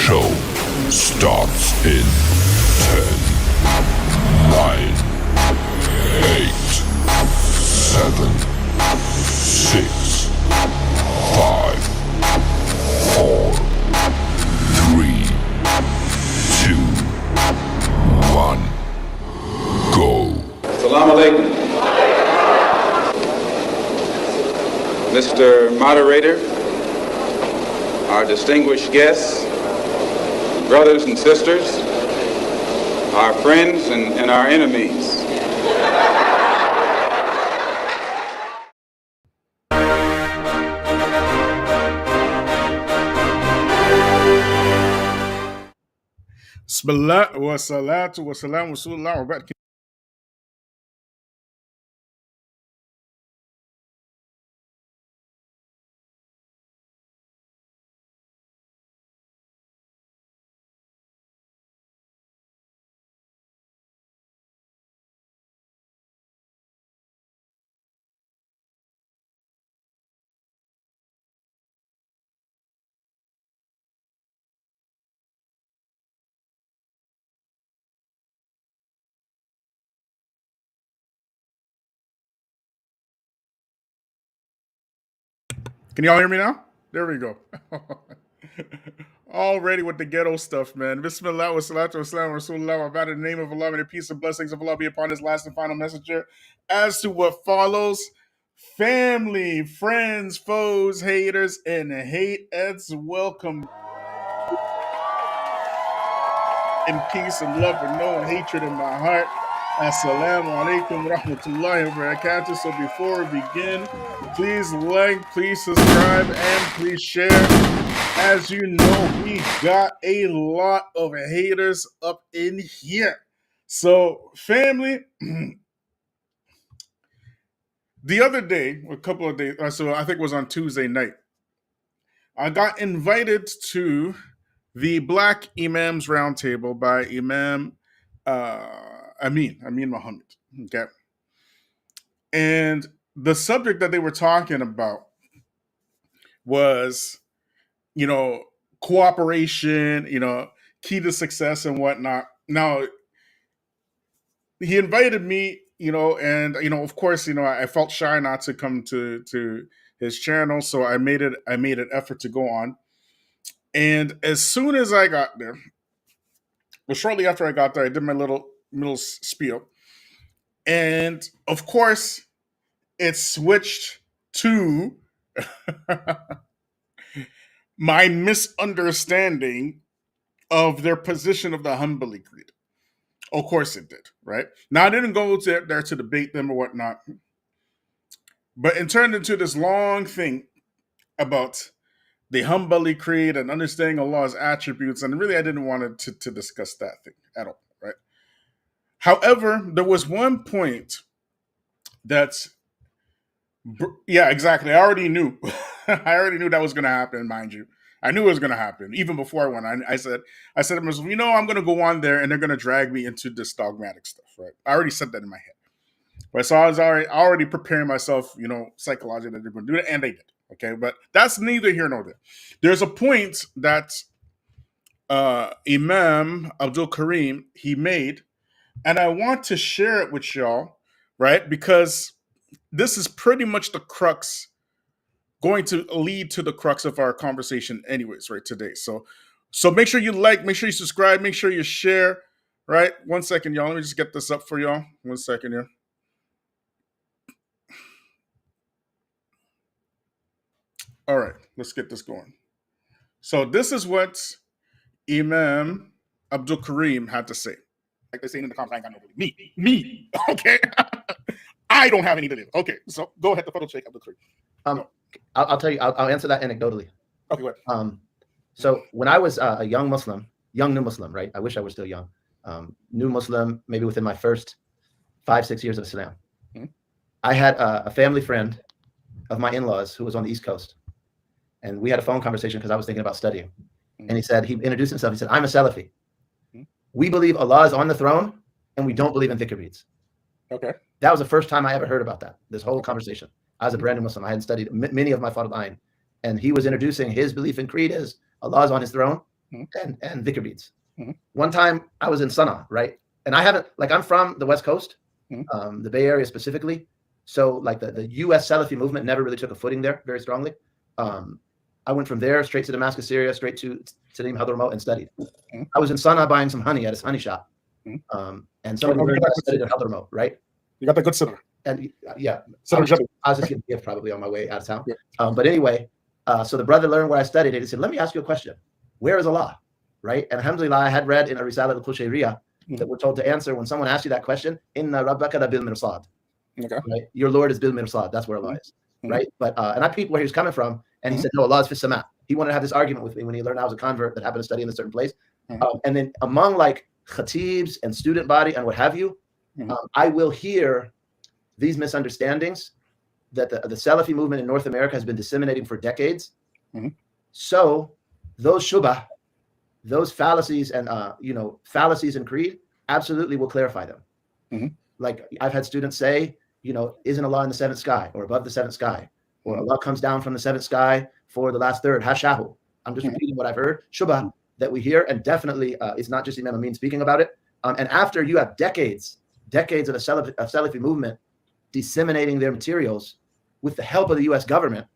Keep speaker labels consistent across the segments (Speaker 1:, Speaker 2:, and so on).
Speaker 1: show starts in 10, 9, 8, 7, 6, 5, 4, 3, 2, 1, go.
Speaker 2: Salaam Alaikum. Mr. Moderator, our distinguished guests, brothers and sisters, our friends and our enemies.
Speaker 3: Bismillah wa salatu wa salam wa rasulullah wa barakatuh. Can y'all hear me now? There we go. Already with the ghetto stuff, man. Bismillah wa salatu wa salam wa rasulullah. About in the name of Allah, may the peace and blessings of Allah be upon his last and final messenger. As to what follows, family, friends, foes, haters, and hateheads, welcome in peace and love with no hatred in my heart. Assalamu alaikum wa rahmatullahi wa barakatuh. So before we begin, please like, please subscribe, and please share. As you know, we got a lot of haters up in here. So family, the other day, a couple of days, so I think it was on Tuesday night, I got invited to the Black Imams Roundtable by Imam Amin Muhammad. Okay. And the subject that they were talking about was, cooperation, key to success and whatnot. Now, he invited me, and, of course, I felt shy not to come to his channel. So I made an effort to go on. And as soon as I got there, well, shortly after I got there, I did my little spiel. And of course, it switched to my misunderstanding of their position of the Hanbali Creed. Of course it did, right? Now, I didn't go there to debate them or whatnot, but it turned into this long thing about the Hanbali Creed and understanding Allah's attributes, and really I didn't want to discuss that thing at all, right? However, there was one point that's, yeah, exactly. I already knew. I already knew that was going to happen, mind you. I knew it was going to happen even before I went. I said to myself, I'm going to go on there and they're going to drag me into this dogmatic stuff, right? I already said that in my head. Right? So I was already preparing myself, psychologically that they're going to do it, and they did. Okay, but that's neither here nor there. There's a point that Imam Abdul Karim, he made, and I want to share it with y'all, right? Because this is pretty much the crux, going to lead to the crux of our conversation anyways, right, today. So make sure you like, make sure you subscribe, make sure you share, right? 1 second, y'all. Let me just get this up for y'all. 1 second here. All right, let's get this going. So this is what Imam Abdul Karim had to say. Like they say in the comments, I ain't got nobody. Me. Okay. I don't have any to do. Okay, so go ahead, the photo check Abdul Karim.
Speaker 4: I'll tell you. I'll answer that anecdotally.
Speaker 3: Okay, go ahead.
Speaker 4: So when I was a young new Muslim, right? I wish I were still young. New Muslim, maybe within my first 5-6 years of Islam. Mm-hmm. I had a family friend of my in-laws who was on the East Coast. And we had a phone conversation because I was thinking about studying. Mm-hmm. And he introduced himself. He said, I'm a Salafi. Mm-hmm. We believe Allah is on the throne and we don't believe in dhikr reads.
Speaker 3: Okay.
Speaker 4: That was the first time I ever heard about that, this whole conversation. I was a brand new Muslim. I hadn't studied many of my Fard Ayn. And he was introducing his belief in creed as Allah is on his throne and vicar beads.
Speaker 3: Mhm.
Speaker 4: One time I was in Sana'a, right? And I haven't, like, I'm from the West Coast, the Bay Area specifically. So like the U.S. Salafi movement never really took a footing there very strongly. I went from there straight to Damascus, Syria, straight to Tanim Hadramaut and studied. I was in Sana'a buying some honey at his honey shop. And somebody learned that I studied at Hadramaut, right?
Speaker 3: You got the good sitter.
Speaker 4: And yeah,
Speaker 3: Sitter
Speaker 4: I was just getting a gift probably on my way out of town. But anyway, so the brother learned where I studied and he said, let me ask you a question. Where is Allah? Right? And alhamdulillah, I had read in a Risala al-Qushayriya that we're told to answer when someone asks you that question, Inna Rabbaka la bil mirsad.
Speaker 3: Okay.
Speaker 4: Right? Your Lord is bil mirsad. That's where Allah is. Right? But and I peeped where he was coming from, and he said, no, Allah is fi sama. He wanted to have this argument with me when he learned I was a convert that happened to study in a certain place. And then among like khatibs and student body and what have you, I will hear these misunderstandings that the Salafi movement in North America has been disseminating for decades. So those shubha, those fallacies and fallacies in creed, absolutely will clarify them. Like I've had students say, isn't Allah in the seventh sky or above the seventh sky, or Allah comes down from the seventh sky for the last third. Hashahu. I'm just repeating what I've heard. Shubha that we hear, and definitely it's not just Imam Amin speaking about it. And after you have decades of a Salafi movement disseminating their materials with the help of the U.S. government,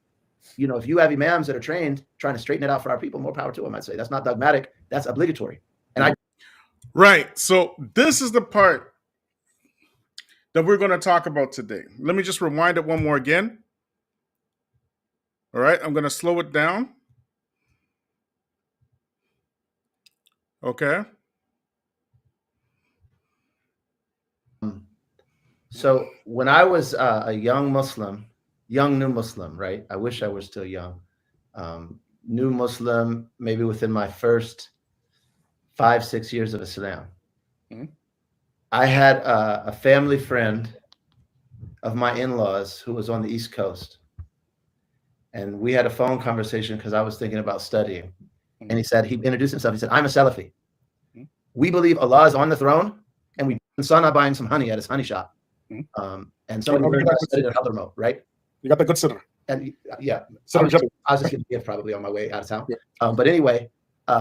Speaker 4: if you have imams that are trained trying to straighten it out for our people, more power to them. I'd say that's not dogmatic, that's obligatory. And
Speaker 3: Right. So this is the part that we're going to talk about today. Let me just rewind it one more again. All right. I'm going to slow it down. Okay.
Speaker 4: So when I was a young new Muslim, right? I wish I were still young. New Muslim, maybe within my first 5-6 years of Islam. I had a family friend of my in-laws who was on the East Coast. And we had a phone conversation because I was thinking about studying. And he introduced himself. He said, I'm a Salafi. We believe Allah is on the throne, and we Sana buying some honey at his honey shop. And somebody learned that I studied at Hadramaut, right?
Speaker 3: You got the good sitter.
Speaker 4: And I was just getting a gift probably on my way out of town. But anyway,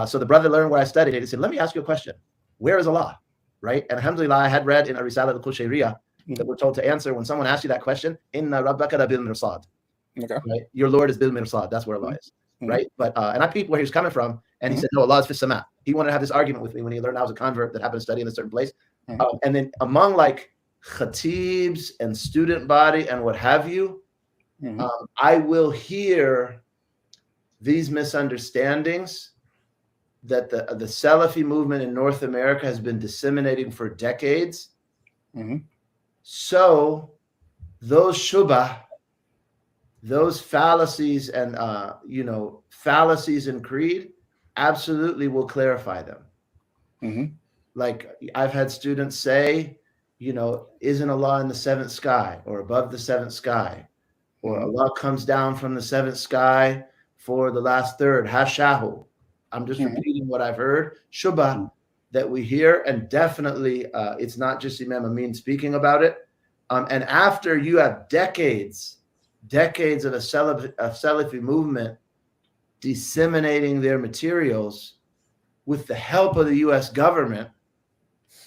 Speaker 4: so the brother learned where I studied and he said, let me ask you a question. Where is Allah? Right? And alhamdulillah, I had read in a Risala al-Qushayriya that we're told to answer when someone asks you that question, Inna Rabbaka la bil mirsad. Right? Your Lord is bil mirsad. That's where Allah is. Right? But and I peeped where he was coming from, and he said, no, Allah is fi sama. He wanted to have this argument with me when he learned I was a convert that happened to study in a certain place. And then among like khatibs and student body and what have you, I will hear these misunderstandings that the Salafi movement in North America has been disseminating for decades. So those shubha, those fallacies and fallacies in creed, absolutely will clarify them. Like I've had students say, isn't Allah in the seventh sky or above the seventh sky, or Allah comes down from the seventh sky for the last third. Hashahu. I'm just repeating what I've heard. Shubha that we hear, and definitely it's not just Imam Amin speaking about it. And after you have decades of a Salafi movement disseminating their materials with the help of the U.S. government,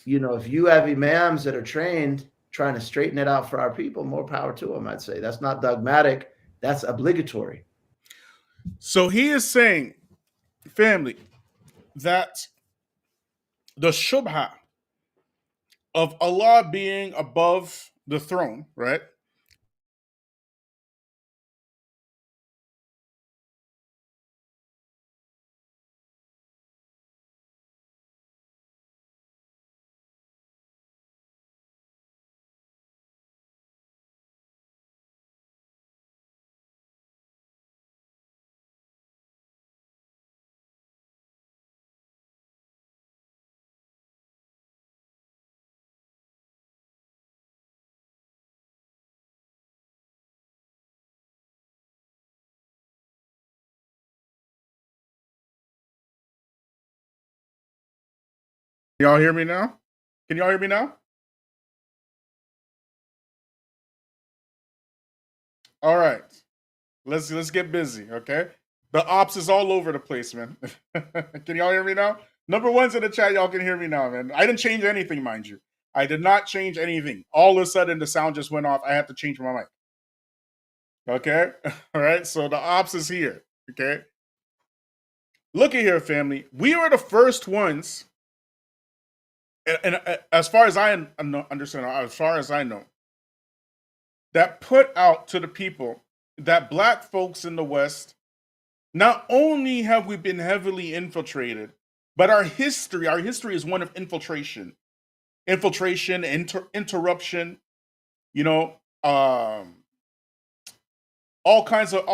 Speaker 4: if you have imams that are trained trying to straighten it out for our people, more power to them, I'd say. That's not dogmatic, that's obligatory.
Speaker 3: So he is saying, family, that the shubha of Allah being above the throne, right? Y'all hear me now? Can y'all hear me now? All right. Let's get busy, okay? The ops is all over the place, man. Can y'all hear me now? Number one's in the chat. Y'all can hear me now, man. I didn't change anything, mind you. I did not change anything. All of a sudden, the sound just went off. I have to change my mic. Okay? All right? So the ops is here. Okay? Look at here, family. We were the first ones, and as far as I understand, as far as I know, that put out to the people that black folks in the West, not only have we been heavily infiltrated, but our history is one of infiltration, interruption, you know, all kinds of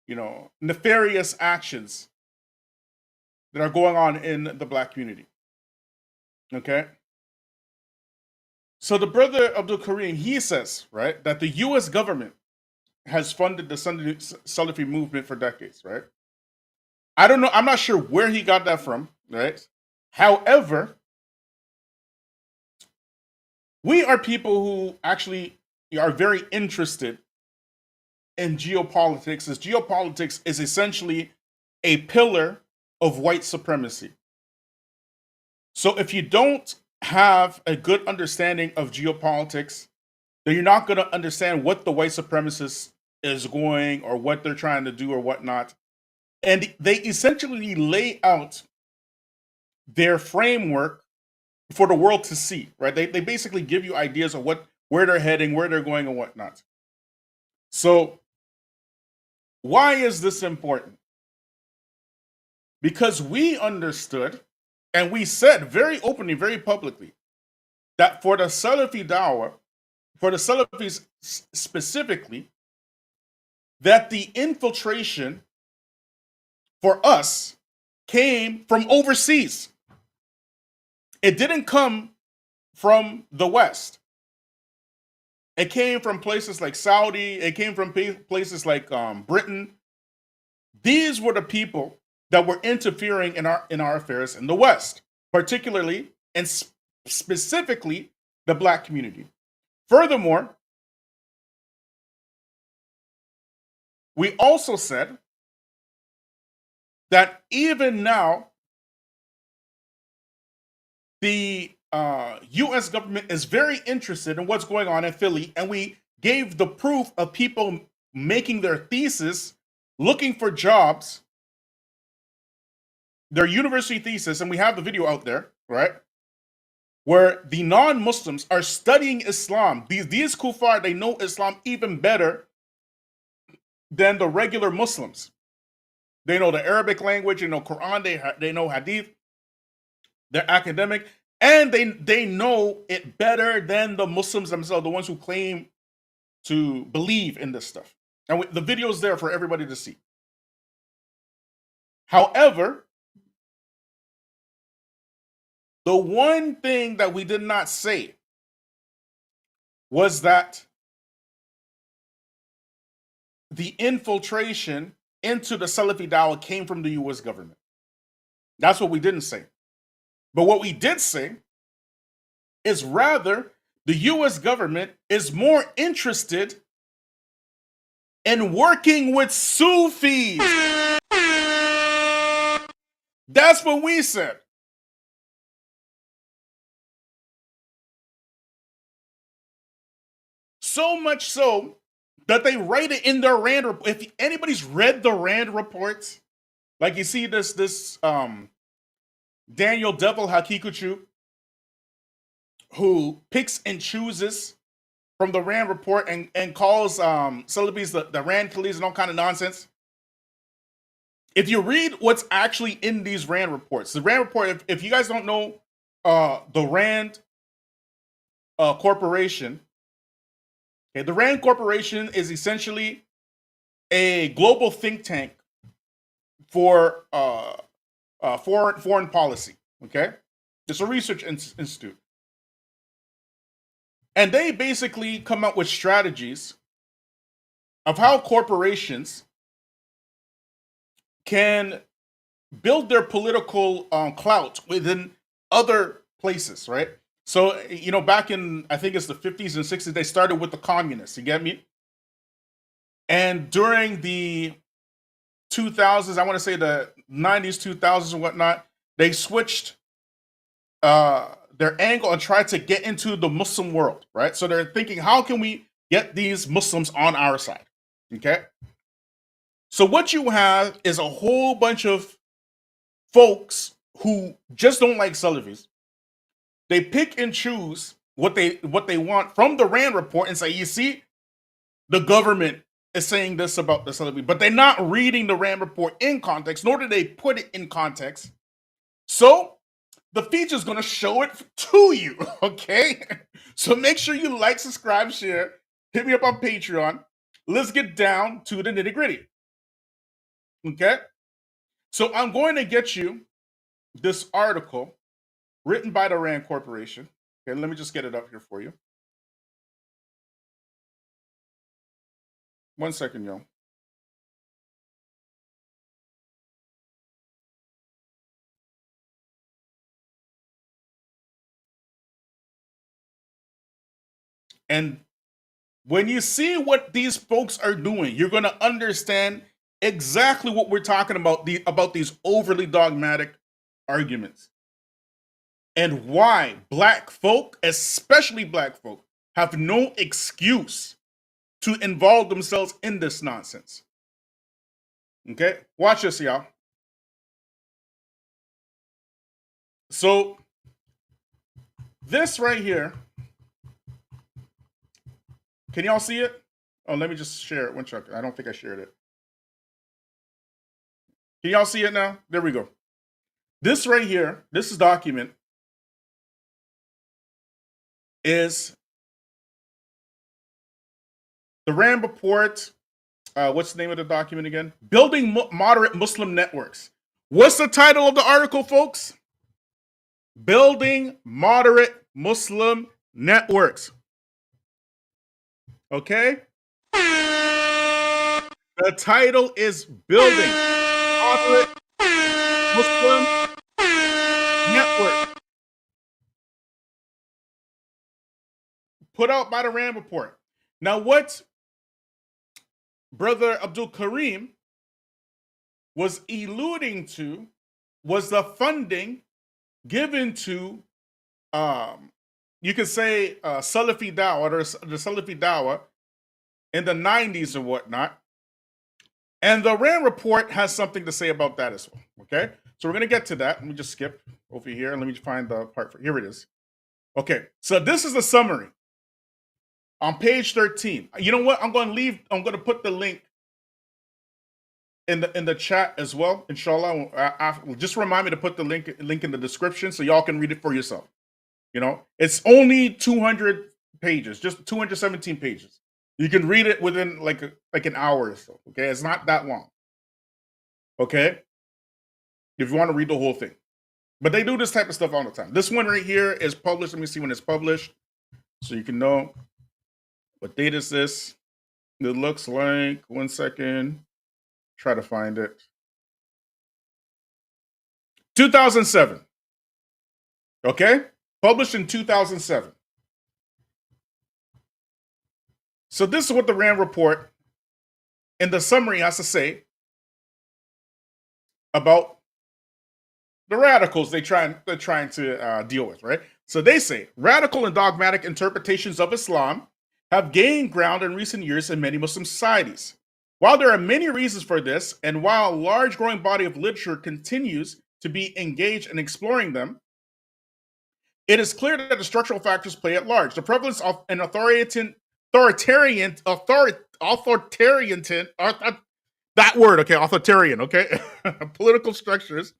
Speaker 3: you know, nefarious actions that are going on in the black community. Okay. So the brother Abdul Karim, he says, right, that the U.S. government has funded the Salafi movement for decades, right? I don't know. I'm not sure where he got that from, right? However, we are people who actually are very interested in geopolitics, as geopolitics is essentially a pillar of white supremacy. So if you don't have a good understanding of geopolitics, then you're not going to understand what the white supremacist is going or what they're trying to do or whatnot. And they essentially lay out their framework for the world to see, right? They basically give you ideas of where they're heading, where they're going, and whatnot. So why is this important? Because we understood, and we said very openly, very publicly, that for the Salafi Dawah, for the Salafis specifically, that the infiltration for us came from overseas. It didn't come from the West. It came from places like Saudi. It came from places like Britain. These were the people that were interfering in our affairs in the West, particularly and specifically the black community. Furthermore, we also said that even now, the U.S. government is very interested in what's going on in Philly, and we gave the proof of people making their thesis, looking for jobs, their university thesis, and we have the video out there, right? Where the non-Muslims are studying Islam. These kuffar, they know Islam even better than the regular Muslims. They know the Arabic language, they know Quran, they know Hadith, they're academic, and they know it better than the Muslims themselves, the ones who claim to believe in this stuff. And the video is there for everybody to see. However, the one thing that we did not say was that the infiltration into the Salafi Dawah came from the U.S. government. That's what we didn't say. But what we did say is rather the U.S. government is more interested in working with Sufis. That's what we said. So much so that they write it in their Rand report. If anybody's read the Rand reports, like you see this Daniel Devil Hakikuchu, who picks and chooses from the Rand report and calls Salafis the Rand police and all kind of nonsense. If you read what's actually in these Rand reports, the Rand report, if you guys don't know the Rand Corporation, okay, the Rand Corporation is essentially a global think tank for foreign policy. Okay, it's a research institute, and they basically come up with strategies of how corporations can build their political clout within other places, right? So, you know, back in, I think it's the 50s and 60s, they started with the communists, you get me? And during the 2000s, I want to say the 90s, 2000s, and whatnot, they switched their angle and tried to get into the Muslim world, right? So they're thinking, how can we get these Muslims on our side? Okay. So what you have is a whole bunch of folks who just don't like Salafis. They pick and choose what they want from the Rand report and say, you see, the government is saying this about the Salafi, but they're not reading the Rand report in context, nor do they put it in context. So the feature is going to show it to you, okay? So make sure you like, subscribe, share, hit me up on Patreon. Let's get down to the nitty gritty, okay? So I'm going to get you this article written by the Rand Corporation. Okay, let me just get it up here for you. 1 second, yo. And when you see what these folks are doing, you're going to understand exactly what we're talking about, these overly dogmatic arguments. And why black folk, especially black folk, have no excuse to involve themselves in this nonsense. Okay? Watch this, y'all. So, this right here, can y'all see it? Oh, let me just share it. One second. I don't think I shared it. Can y'all see it now? There we go. This right here, this is document, is the Rand report. What's the name of the document again? Building Moderate Muslim Networks. What's the title of the article, folks? Building Moderate Muslim Networks. Okay? The title is Building Moderate Muslim Network. Put out by the Rand report. Now, what Brother Abdul Karim was alluding to was the funding given to, you could say, Salafi Dawah, or the Salafi Dawah in the 90s and whatnot. And the Rand report has something to say about that as well, okay? So we're going to get to that. Let me just skip over here and let me find the part. Here it is. Okay, so this is the summary. On page 13. You know what? I'm going to put the link in the chat as well, inshallah. Just remind me to put the link in the description so y'all can read it for yourself. You know, it's only 200 pages, just 217 pages. You can read it within like an hour or so. Okay, it's not that long. Okay, if you want to read the whole thing, but they do this type of stuff all the time. This one right here is published. Let me see when it's published, so you can know what date is this. It looks like 1 second. Try to find it. 2007. Okay, published in 2007. So this is what the Rand report in the summary has to say about the radicals they're trying to deal with, right? So they say radical and dogmatic interpretations of Islam have gained ground in recent years in many Muslim societies. While there are many reasons for this, and while a large growing body of literature continues to be engaged in exploring them, it is clear that the structural factors play at large. The prevalence of an authoritarian, political structures,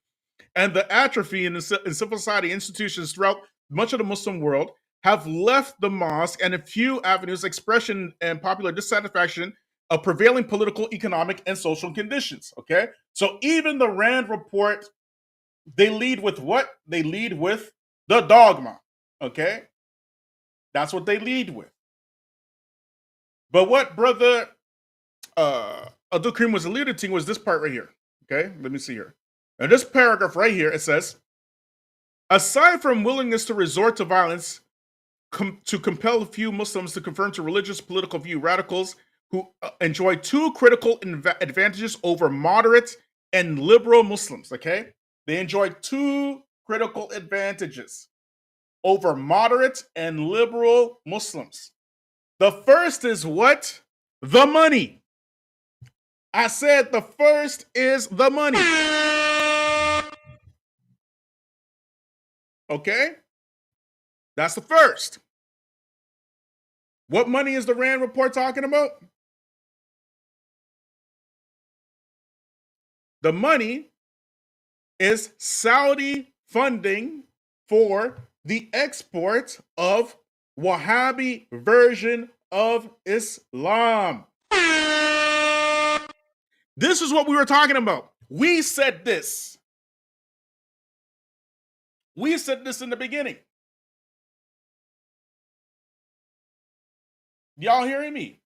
Speaker 3: and the atrophy in civil society institutions throughout much of the Muslim world have left the mosque and a few avenues expression and popular dissatisfaction of prevailing political, economic, and social conditions. Okay, so even the Rand report, they lead with what? They lead with the dogma. Okay, that's what they lead with. But what Brother Abdul Karim was alluding to was this part right here. Okay, let me see here. In this paragraph right here, it says, aside from willingness to resort to violence to compel a few Muslims to conform to religious political view, radicals who enjoy two critical advantages over moderate and liberal Muslims. Okay, they enjoy two critical advantages over moderate and liberal Muslims. The first is what? The money. I said the first is the money. Okay? That's the first. What money is the Rand report talking about? The money is Saudi funding for the export of Wahhabi version of Islam. This is what we were talking about. We said this. We said this in the beginning. Y'all hearing me?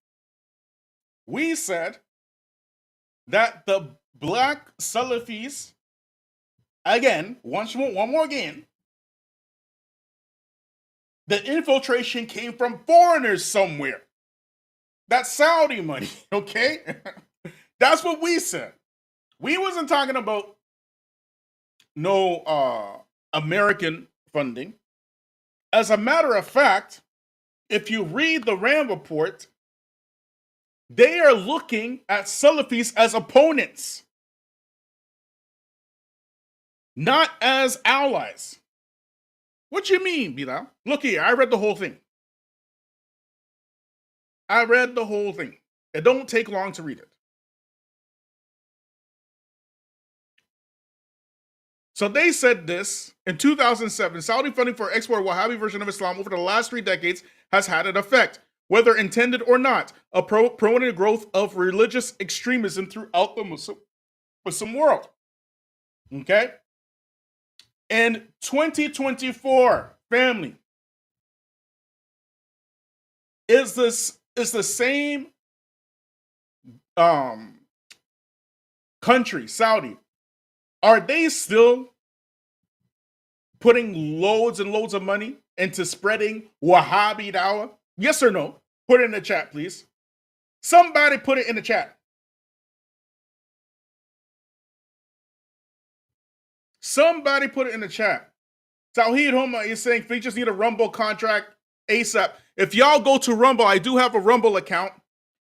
Speaker 3: We said that the black Salafis, again, one more again, the infiltration came from foreigners somewhere. That's Saudi money, okay? That's what we said. We wasn't talking about no American funding. As a matter of fact, if you read the Rand report, they are looking at Salafis as opponents, not as allies. What you mean, Bilal? Look here, I read the whole thing. It don't take long to read it. So they said this in 2007, Saudi funding for export Wahhabi version of Islam over the last 3 decades has had an effect, whether intended or not, promoting the growth of religious extremism throughout the Muslim world. Okay? In 2024, family, is the same country, Saudi, are they still putting loads and loads of money into spreading Wahhabi dawah? Yes or no? Put it in the chat, please. Somebody put it in the chat. Somebody put it in the chat. Tawheed Homa is saying Feachaz need a Rumble contract ASAP. If y'all go to Rumble, I do have a Rumble account.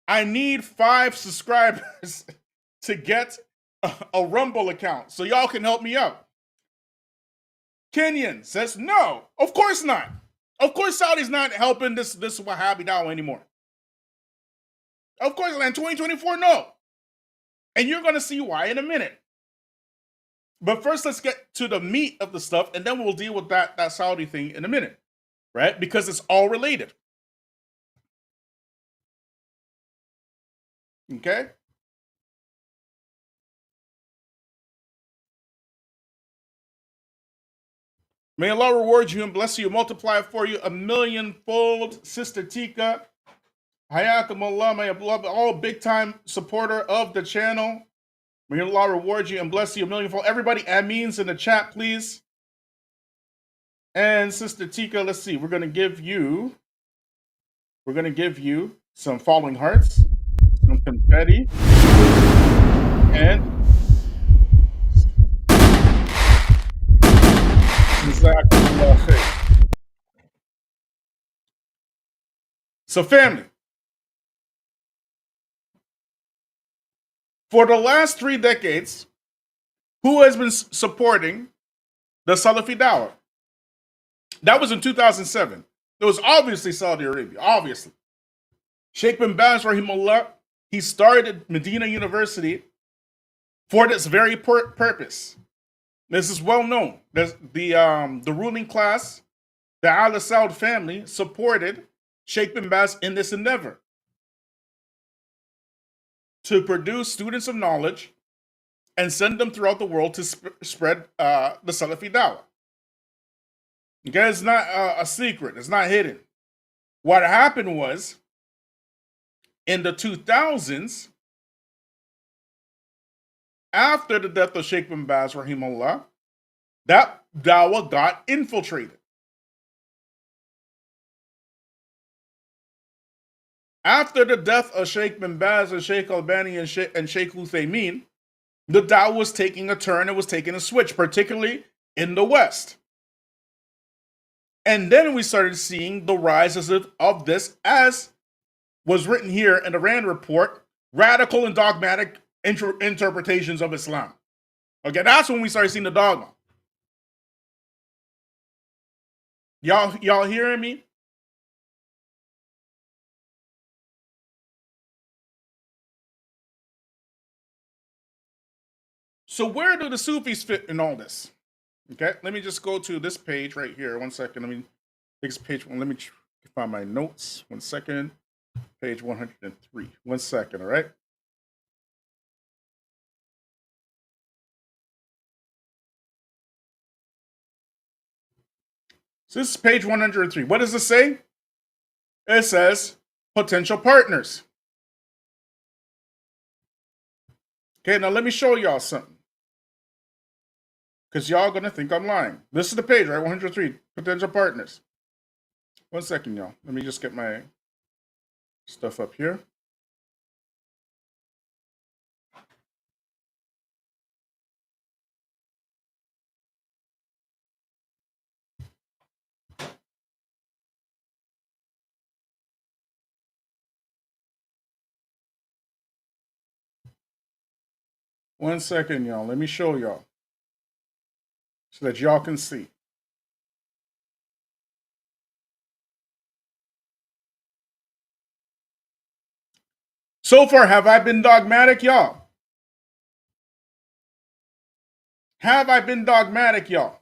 Speaker 3: I need 5 subscribers to get a Rumble account, so y'all can help me out. Kenyan says no, of course not. Of course Saudi's not helping this Wahhabi dawah anymore. Of course, in 2024, no. And you're going to see why in a minute. But first, let's get to the meat of the stuff, and then we'll deal with that Saudi thing in a minute, right? Because it's all related. Okay? May Allah reward you and bless you, multiply for you 1,000,000-fold, Sister Tika. Hayakum Allah, may Allah, all big-time supporter of the channel. May Allah reward you and bless you 1,000,000-fold. Everybody, amens in the chat, please. And Sister Tika, let's see. We're gonna give you some falling hearts, some confetti, and so family, for the last 3 decades, who has been supporting the Salafi dawah? That was in 2007. It was obviously Saudi Arabia, obviously. Sheikh bin Baz, rahimahullah, he started Medina University for this very purpose. This is well known. The ruling class, the Al Saud family, supported Sheikh bin Baz in this endeavor to produce students of knowledge and send them throughout the world to spread the Salafi dawah. Okay, it's not a secret. It's not hidden. What happened was, in the 2000s, after the death of Sheikh bin Baz, rahimahullah, that dawah got infiltrated. After the death of Sheikh bin Baz and Sheikh Albani and Sheikh Uthaymeen, the Dawah was taking a turn, it was taking a switch, particularly in the West. And then we started seeing the rise of this, as was written here in the Rand report, radical and dogmatic interpretations of Islam. Okay, that's when we started seeing the dogma. Y'all hearing me? So where do the Sufis fit in all this? Okay, let me just go to this page right here. 1 second. Let me take this page. Let me find my notes. 1 second. Page 103. 1 second, all right? So this is page 103. What does it say? It says potential partners. Okay, now let me show y'all something. Because y'all going to think I'm lying. This is the page, right? 103. Potential partners. 1 second, y'all. Let me just get my stuff up here. One second, y'all. Let me show y'all so that y'all can see. So far, have I been dogmatic, y'all? Have I been dogmatic, y'all?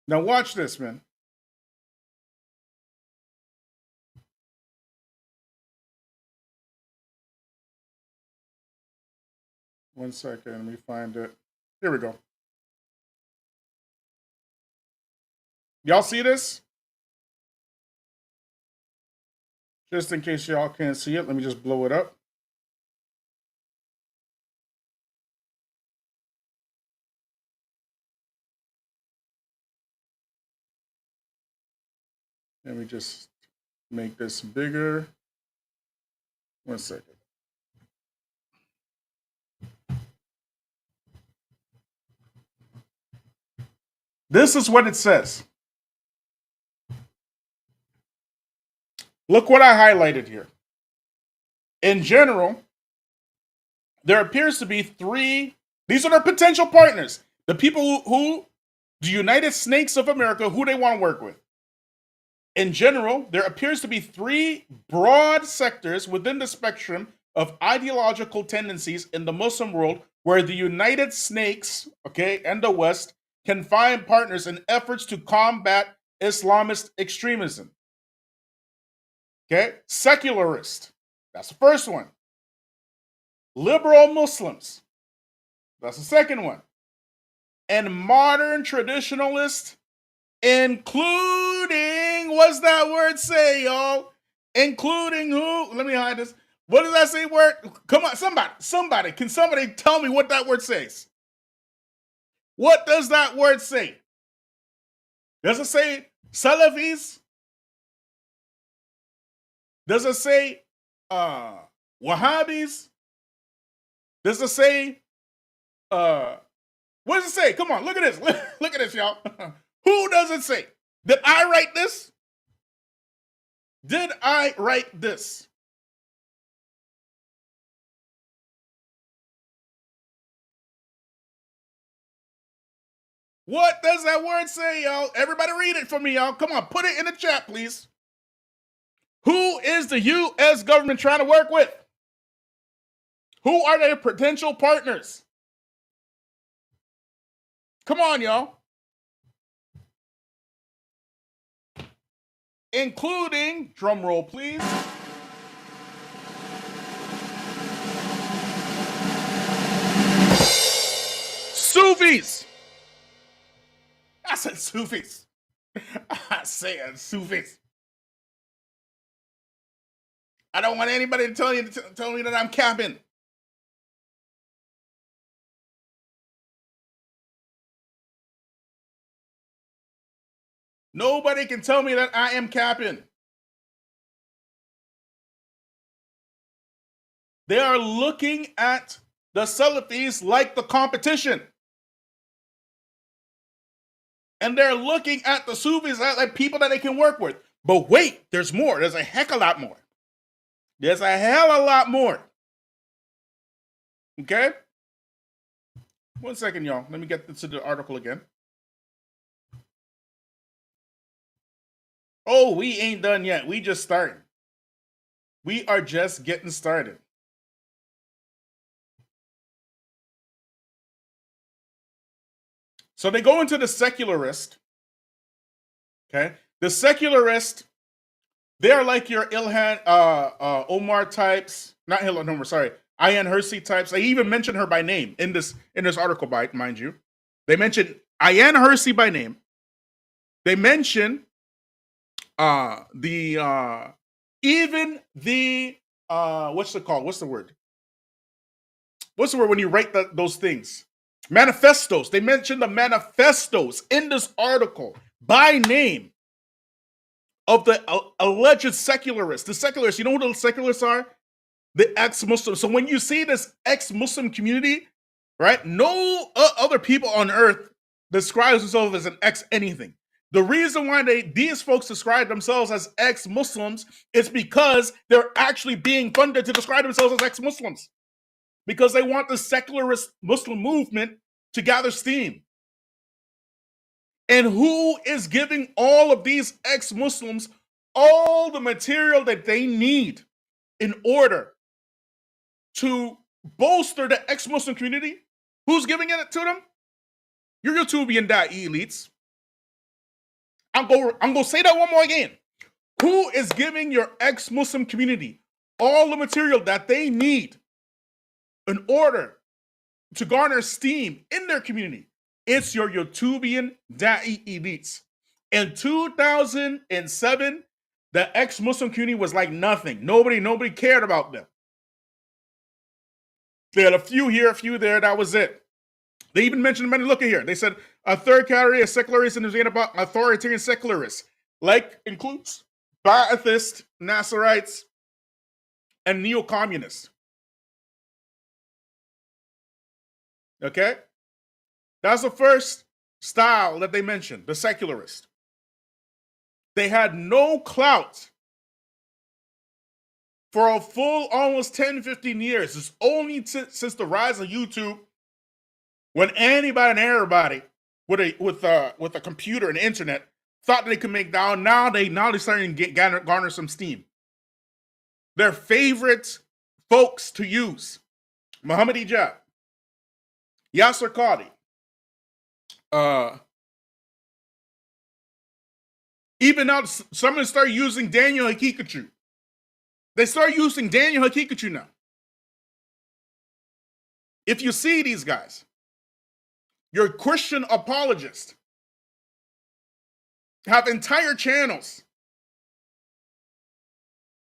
Speaker 3: Now watch this, man. One second, let me find it. Here we go. Y'all see this? Just in case y'all can't see it, let me just blow it up. Let me just make this bigger. 1 second. This is what it says. Look what I highlighted here. In general, there appears to be three. These are their potential partners. The people who the United Snakes of America, who they want to work with. In general, there appears to be three broad sectors within the spectrum of ideological tendencies in the Muslim world where the United Snakes, okay, and the West can find partners in efforts to combat Islamist extremism. Okay, secularist, that's the first one. Liberal Muslims, that's the second one. And modern traditionalist, including, what's that word say, y'all? Including who? Let me hide this. What does that say word? Come on, somebody. Can somebody tell me what that word says? What does that word say? Does it say Salafis? Does it say Wahhabis? Does it say what does it say? Come on, look at this. Look at this, y'all. Who does it say? Did I write this? Did I write this? What does that word say, y'all? Everybody read it for me, y'all. Come on, put it in the chat, please. Who is the U.S. government trying to work with? Who are their potential partners? Come on, y'all. Including, drum roll, please. Sufis. I said Sufis. I said Sufis. I don't want anybody to tell me that I'm capping. Nobody can tell me that I am capping. They are looking at the Salafis like the competition. And they're looking at the Sufis like people that they can work with. But wait, there's more. There's a heck of a lot more. There's a hell of a lot more. Okay? 1 second, y'all. Let me get to the article again. Oh, we ain't done yet. We just started. We are just getting started. So they go into the secularist. Okay? The secularist, they're like your Ilhan Omar types. Not Ilhan Omar, sorry. Ayaan Hirsi types. They even mention her by name in this article, mind you. They mention Ayaan Hirsi by name. They mention what's it called? What's the word? What's the word when you write those things? Manifestos. They mention the manifestos in this article by name of the alleged secularists. The secularists, you know who the secularists are? The ex-Muslims. So when you see this ex-Muslim community, right, no other people on earth describes themselves as an ex-anything. The reason why these folks describe themselves as ex-Muslims is because they're actually being funded to describe themselves as ex-Muslims. Because they want the secularist Muslim movement to gather steam. And who is giving all of these ex-Muslims all the material that they need in order to bolster the ex-Muslim community? Who's giving it to them? Your YouTubian da'i elites. I'm going to say that one more again. Who is giving your ex-Muslim community all the material that they need in order to garner steam in their community? It's your YouTubian da'i elites. In 2007, the ex-Muslim community was like nothing. Nobody cared about them. They had a few here, a few there. That was it. They even mentioned many. Look at here. They said a third category of secularists and there's about authoritarian secularists, like includes Ba'athists, Nasserites, and neo-communists. Okay? That's the first style that they mentioned, the secularist. They had no clout for a full almost 10, 15 years. It's only since the rise of YouTube when anybody and everybody with a computer and internet thought they could make down. Now they're starting to garner some steam. Their favorite folks to use: Muhammad Ijab, Yasser Qadi, even now someone start using Daniel Hakikachu. They start using Daniel Hakikachu now. If you see these guys, your Christian apologists have entire channels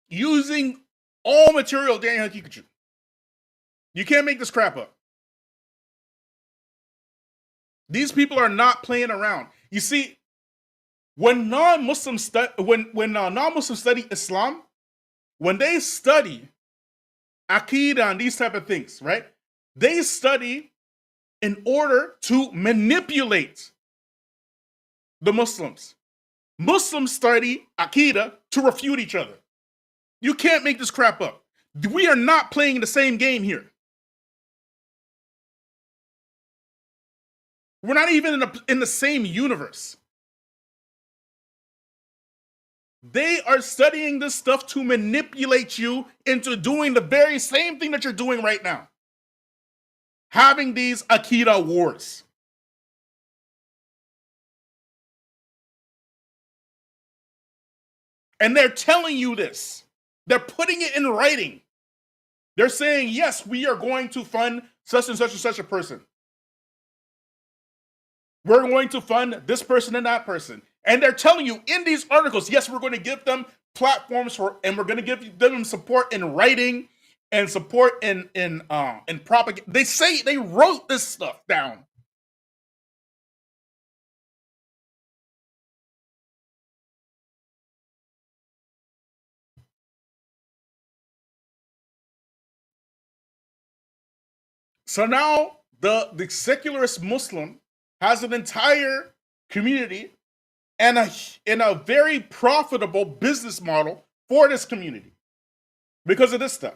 Speaker 3: using all material Daniel Hakikachu. You can't make this crap up. These people are not playing around. You see, when non-Muslims non-Muslims study Islam, when they study Aqidah and these type of things, right? They study in order to manipulate the Muslims. Muslims study Aqidah to refute each other. You can't make this crap up. We are not playing the same game here. We're not even in the same universe. They are studying this stuff to manipulate you into doing the very same thing that you're doing right now. Having these Aqidah wars. And they're telling you this. They're putting it in writing. They're saying, yes, we are going to fund such and such a person. We're going to fund this person and that person. And they're telling you in these articles, yes, we're going to give them platforms and we're going to give them support in writing and support in propaganda. They say they wrote this stuff down. So now the secularist Muslim has an entire community and a very profitable business model for this community because of this stuff.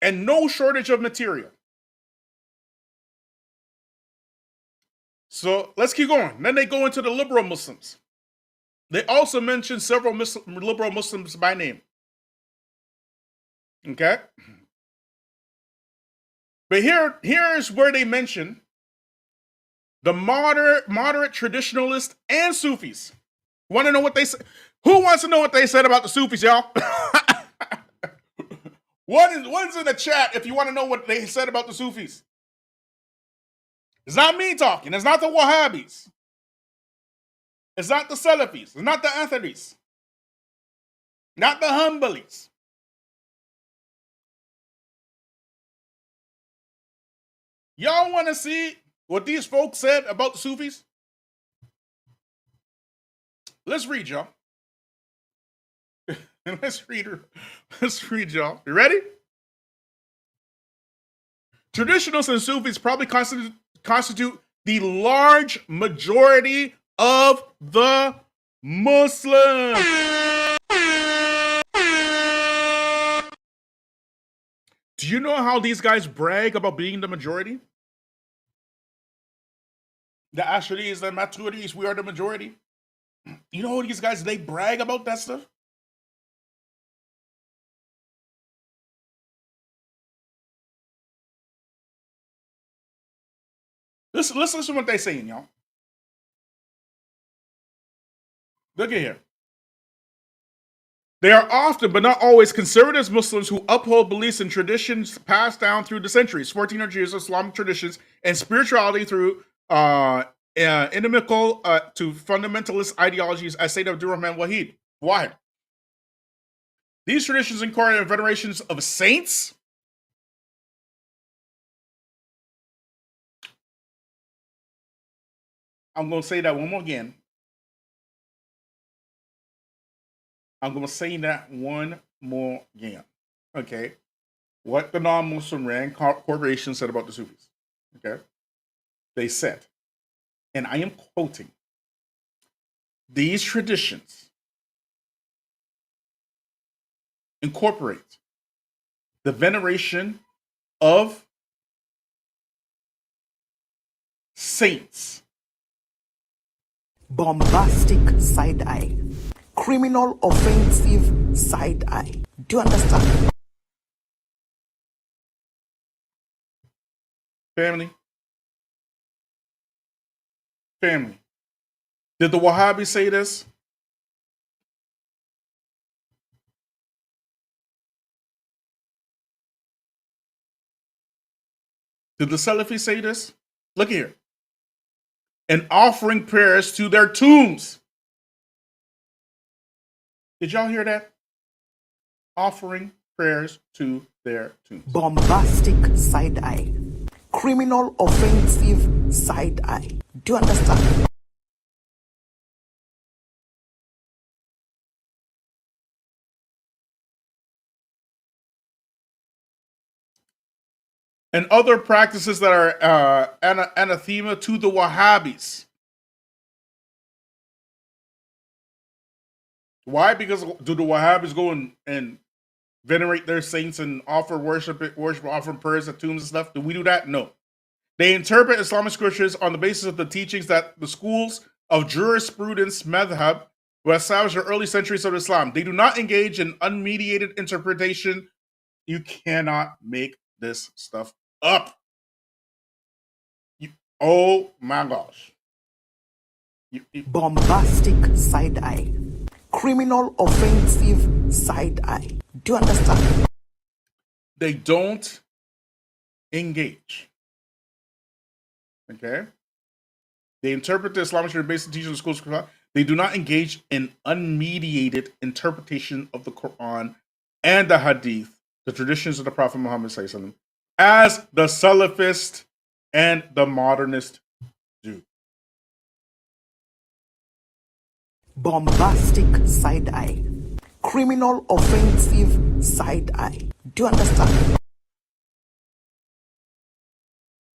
Speaker 3: And no shortage of material. So let's keep going. Then they go into the liberal Muslims. They also mention several liberal Muslims by name. Okay? But here is where they mention the moderate traditionalists and Sufis. Want to know what they say? Who wants to know what they said about the Sufis, y'all? What's in the chat if you want to know what they said about the Sufis? It's not me talking. It's not the Wahhabis. It's not the Salafis. It's not the Atharis. Not the Hanbalis. Y'all want to see what these folks said about the Sufis? Let's read, y'all. Let's read, y'all. You ready? Traditionalists and Sufis probably constitute the large majority of the Muslims. Do you know how these guys brag about being the majority? The Asharis, the Maturidis, we are the majority. You know these guys, they brag about that stuff? Let's listen to what they're saying, y'all. Look at here. They are often, but not always, conservative Muslims who uphold beliefs and traditions passed down through the centuries, 1400 years of Islamic traditions, and spirituality through inimical to fundamentalist ideologies, as Sayyid Abdul Rahman Wahid. Why? These traditions incorporate venerations of saints, I'm going to say that one more again. Okay. What the non-Muslim Rand Corporation said about the Sufis. Okay. They said, and I am quoting, these traditions incorporate the veneration of saints.
Speaker 5: Bombastic side eye. Criminal offensive side eye. Do you understand?
Speaker 3: Family. Did the Wahhabis say this? Did the Salafis say this? Look here. And offering prayers to their tombs. Did y'all hear that? Offering prayers to their tombs.
Speaker 5: Bombastic side eye. Criminal offensive side eye. Do you understand?
Speaker 3: And other practices that are anathema to the Wahhabis. Why? Because do the Wahhabis go and venerate their saints and offer worship, offering prayers at tombs and stuff? Do we do that? No. They interpret Islamic scriptures on the basis of the teachings that the schools of jurisprudence, madhab, were established in the early centuries of Islam. They do not engage in unmediated interpretation. You cannot make this stuff up. Oh my gosh.
Speaker 5: Bombastic side eye. Criminal offensive side eye. Do you understand?
Speaker 3: They don't engage. Okay? They interpret the Islamic scripture based on teachings of the schools of Quran. They do not engage in unmediated interpretation of the Quran and the Hadith, the traditions of the Prophet Muhammad ﷺ, as the Salafist and the modernist do.
Speaker 5: Bombastic side eye. Criminal offensive side eye. Do you understand?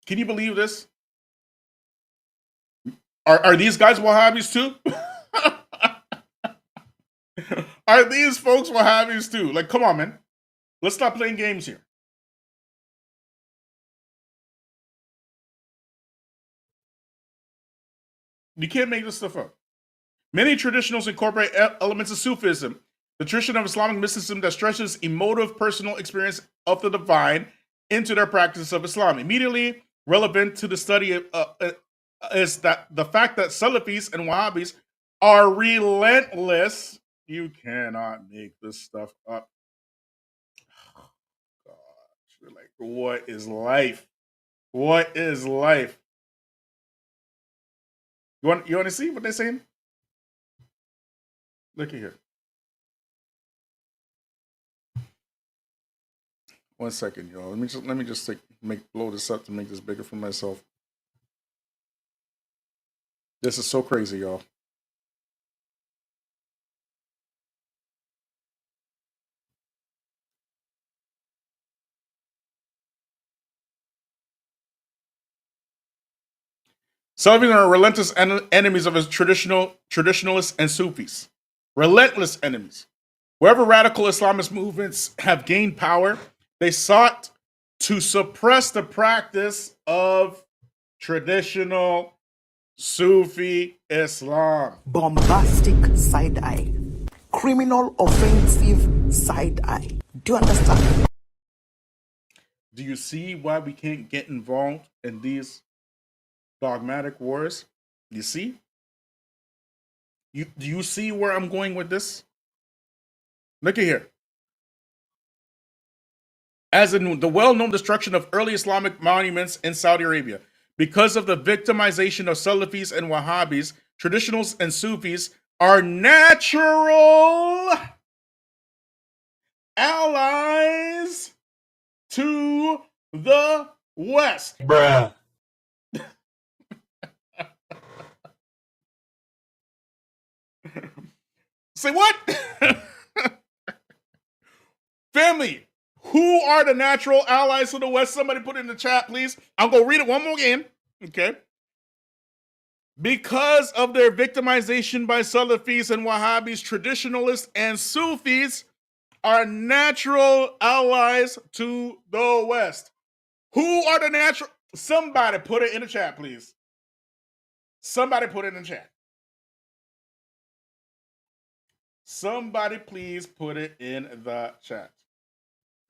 Speaker 3: Can you believe this? Are these guys Wahhabis too? Are these folks Wahhabis too? Like, come on, man. Let's stop playing games here. You can't make this stuff up. Many traditionals incorporate elements of Sufism, the tradition of Islamic mysticism that stretches emotive personal experience of the divine into their practice of Islam. Immediately relevant to the study is that the fact that Salafis and Wahhabis are relentless. You cannot make this stuff up. Oh, gosh, like, what is life? What is life? You want to see what they're saying? Look at here. One second, y'all. Let me just blow this up to make this bigger for myself. This is so crazy, y'all. Salafis are relentless enemies of his traditionalists and Sufis. Relentless enemies. Wherever radical Islamist movements have gained power, they sought to suppress the practice of traditional Sufi Islam.
Speaker 5: Bombastic side eye. Criminal offensive side eye. Do you understand?
Speaker 3: Do you see why we can't get involved in these dogmatic wars? You see? Do you see where I'm going with this? Look at here. As in the well-known destruction of early Islamic monuments in Saudi Arabia, because of the victimization of Salafis and Wahhabis, traditionals and Sufis are natural allies to the West.
Speaker 6: Bruh.
Speaker 3: Say what? Family, who are the natural allies to the West? Somebody put it in the chat, please. I'll go read it one more again. Okay. Because of their victimization by Salafis and Wahhabis, traditionalists and Sufis are natural allies to the West. Who are the natural? Somebody put it in the chat, please. Somebody put it in the chat. Somebody please put it in the chat.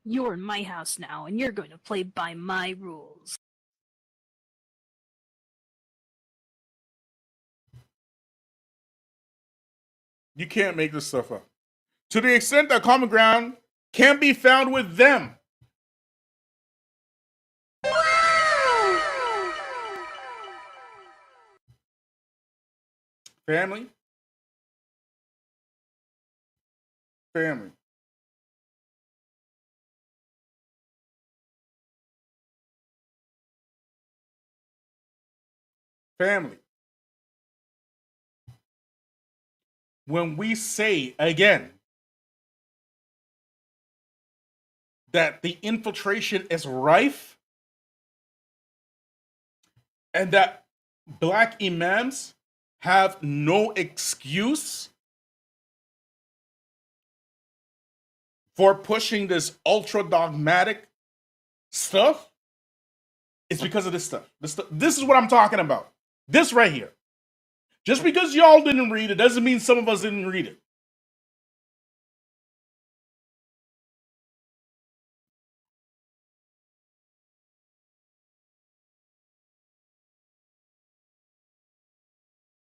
Speaker 7: You're in my house now, and you're going to play by my rules.
Speaker 3: You can't make this stuff up. To the extent that common ground can be found with them. Family. Family. Family. When we say again that the infiltration is rife and that black imams have no excuse for pushing this ultra dogmatic stuff, it's because of this stuff. This is what I'm talking about. This right here. Just because y'all didn't read it doesn't mean some of us didn't read it.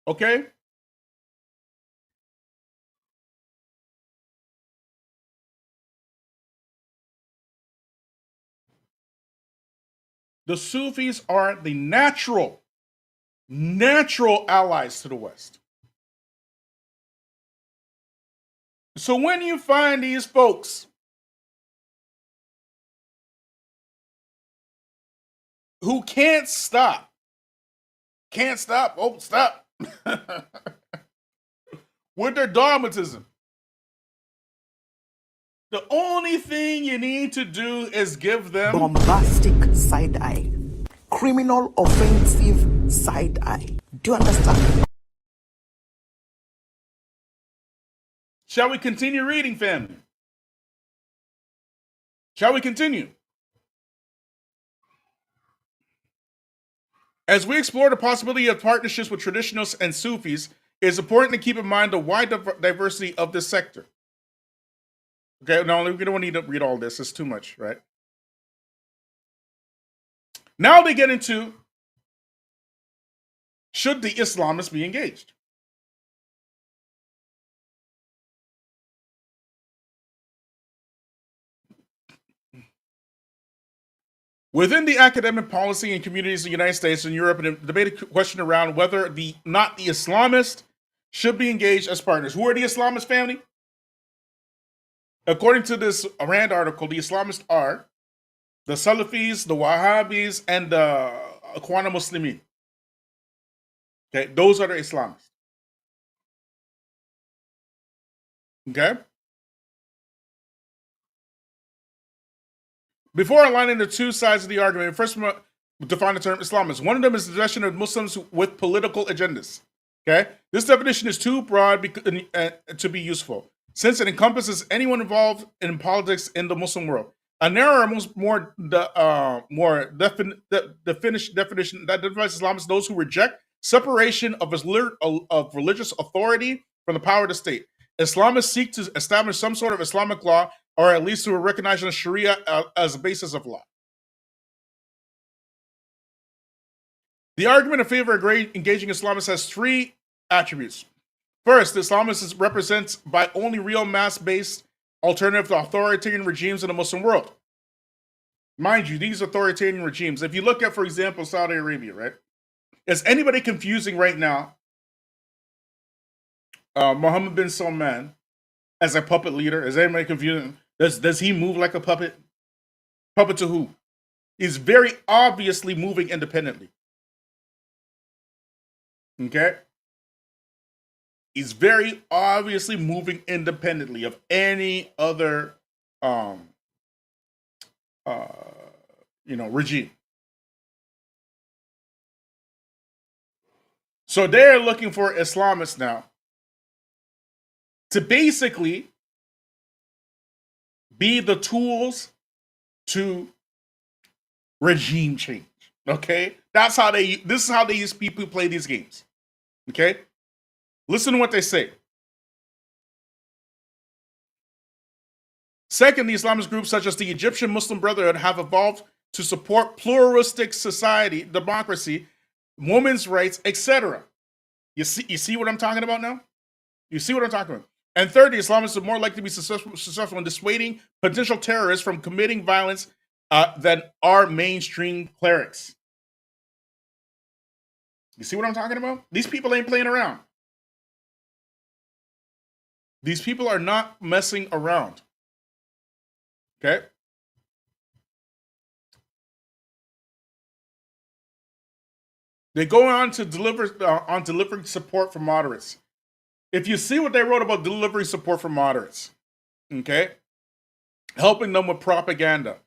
Speaker 3: Okay? The Sufis are the natural allies to the West. So when you find these folks who can't stop, with their dogmatism, the only thing you need to do is give them
Speaker 5: bombastic side eye. criminal offensive side eye. Do you understand?
Speaker 3: Shall we continue reading, family? Shall we continue? As we explore the possibility of partnerships with traditionalists and Sufis, it is important to keep in mind the wide diversity of this sector. Okay, no, we don't need to read all this. It's too much, right? Now they get into, should the Islamists be engaged? Within the academic policy and communities in the United States and Europe, a debated question around whether the Islamists should be engaged as partners. Who are the Islamist, family? According to this Rand article, the Islamists are the Salafis, the Wahhabis, and the Ikhwan Muslimin. Okay, those are the Islamists. Okay? Before aligning the two sides of the argument, first we'll define the term Islamist. One of them is the definition of Muslims with political agendas. Okay? This definition is too broad to be useful, since it encompasses anyone involved in politics in the Muslim world. A narrower, more definition that identifies Islamists those who reject separation of religious authority from the power of the state. Islamists seek to establish some sort of Islamic law, or at least to recognize the Sharia as a basis of law. The argument in favor of engaging Islamists has three attributes. First, the Islamists represents by only real mass-based alternative to authoritarian regimes in the Muslim world. Mind you, these authoritarian regimes, if you look at, for example, Saudi Arabia, right? Is anybody confusing right now Mohammed bin Salman as a puppet leader? Is anybody confusing? Does he move like a puppet? Puppet to who? He's very obviously moving independently. Okay? He's very obviously moving independently of any other regime. So they're looking for Islamists now to basically be the tools to regime change. Okay? This is how they use people who play these games. Okay? Listen to what they say. Second, the Islamist groups such as the Egyptian Muslim Brotherhood have evolved to support pluralistic society, democracy, women's rights, etc. You see what I'm talking about now? You see what I'm talking about? And third, the Islamists are more likely to be successful in dissuading potential terrorists from committing violence than our mainstream clerics. You see what I'm talking about? These people ain't playing around. These people are not messing around. Okay? They go on to delivering support for moderates. If you see what they wrote about delivering support for moderates, okay, helping them with propaganda,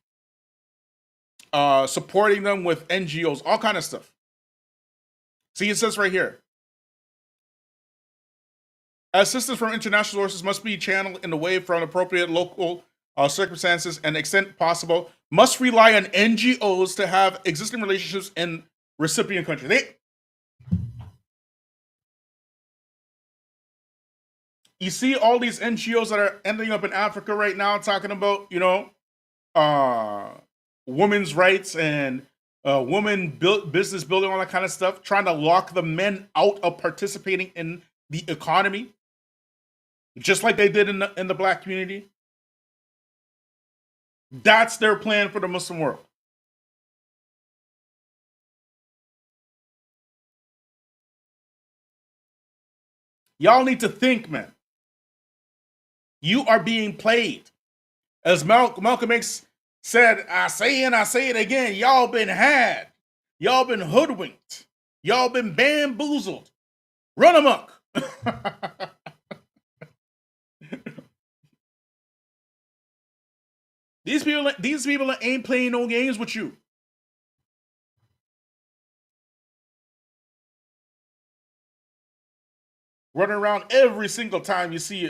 Speaker 3: supporting them with NGOs, all kind of stuff. See, it says right here, assistance from international sources must be channeled in a way from appropriate local circumstances and extent possible, must rely on NGOs to have existing relationships in recipient countries. You see all these NGOs that are ending up in Africa right now talking about, women's rights and business building, all that kind of stuff, trying to lock the men out of participating in the economy, just like they did in the black community. That's their plan for the Muslim world. Y'all need to think, man. You are being played. As Malcolm X said, I say and I say it again, y'all been had. Y'all been hoodwinked. Y'all been bamboozled. Run amok. These people ain't playing no games with you. running around every single time you see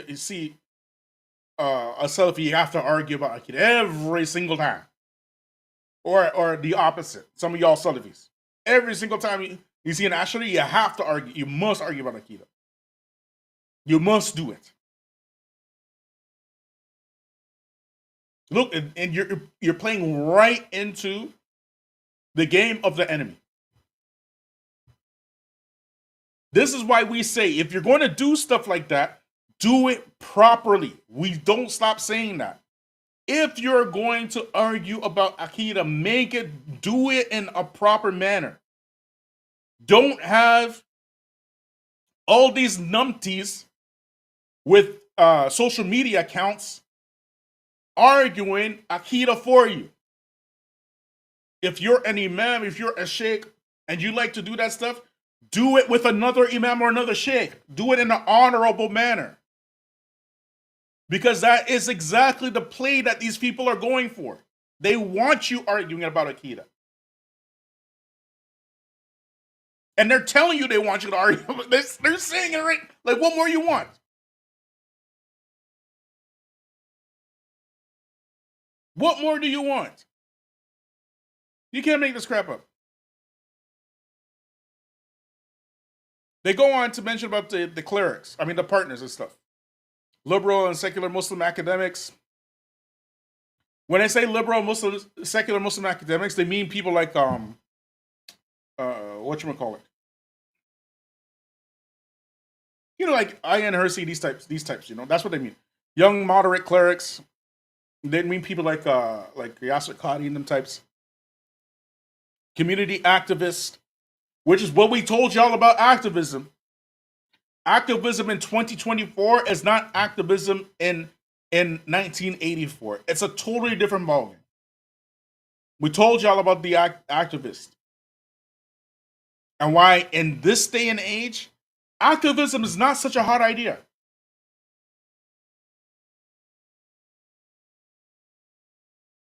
Speaker 3: a Salafi, you have to argue about Aqidah every single time. Or the opposite. Some of y'all Salafis. Every single time you see an Ashari, you have to argue. You must argue about Aqidah. You must do it. Look, and you're playing right into the game of the enemy. This is why we say, if you're going to do stuff like that, do it properly. We don't stop saying that. If you're going to argue about Aqidah, do it in a proper manner. Don't have all these numpties with social media accounts arguing Aqidah for you. If you're an imam, if you're a sheikh, and you like to do that stuff, do it with another imam or another sheikh. Do it in an honorable manner. Because that is exactly the play that these people are going for. They want you arguing about Aqidah. And they're telling you they want you to argue. They're saying it right. Like, what more you want? What more do you want? You can't make this crap up. They go on to mention about the clerics. I mean, the partners and stuff. Liberal and secular Muslim academics. When I say liberal Muslim, secular Muslim academics, they mean people like whatchamacallit. You know, like Ian Hersey, these types, you know, that's what they mean. Young moderate clerics. They mean people like Yasser Qadi and them types. Community activists, which is what we told y'all about activism. Activism in 2024 is not activism in 1984. It's a totally different ballgame. We told y'all about the activist. And why in this day and age, activism is not such a hot idea.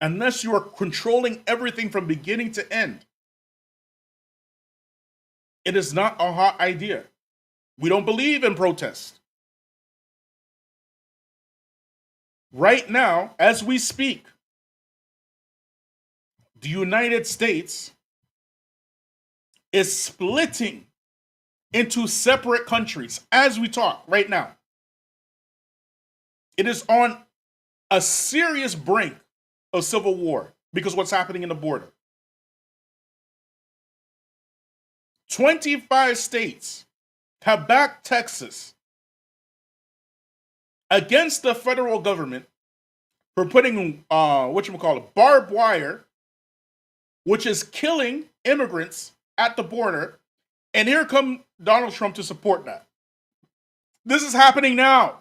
Speaker 3: Unless you are controlling everything from beginning to end. It is not a hot idea. We don't believe in protest. Right now, as we speak, the United States is splitting into separate countries as we talk right now. It is on a serious brink of civil war because of what's happening in the border. 25 states have backed Texas against the federal government for putting barbed wire, which is killing immigrants at the border. And here come Donald Trump to support that. This is happening now.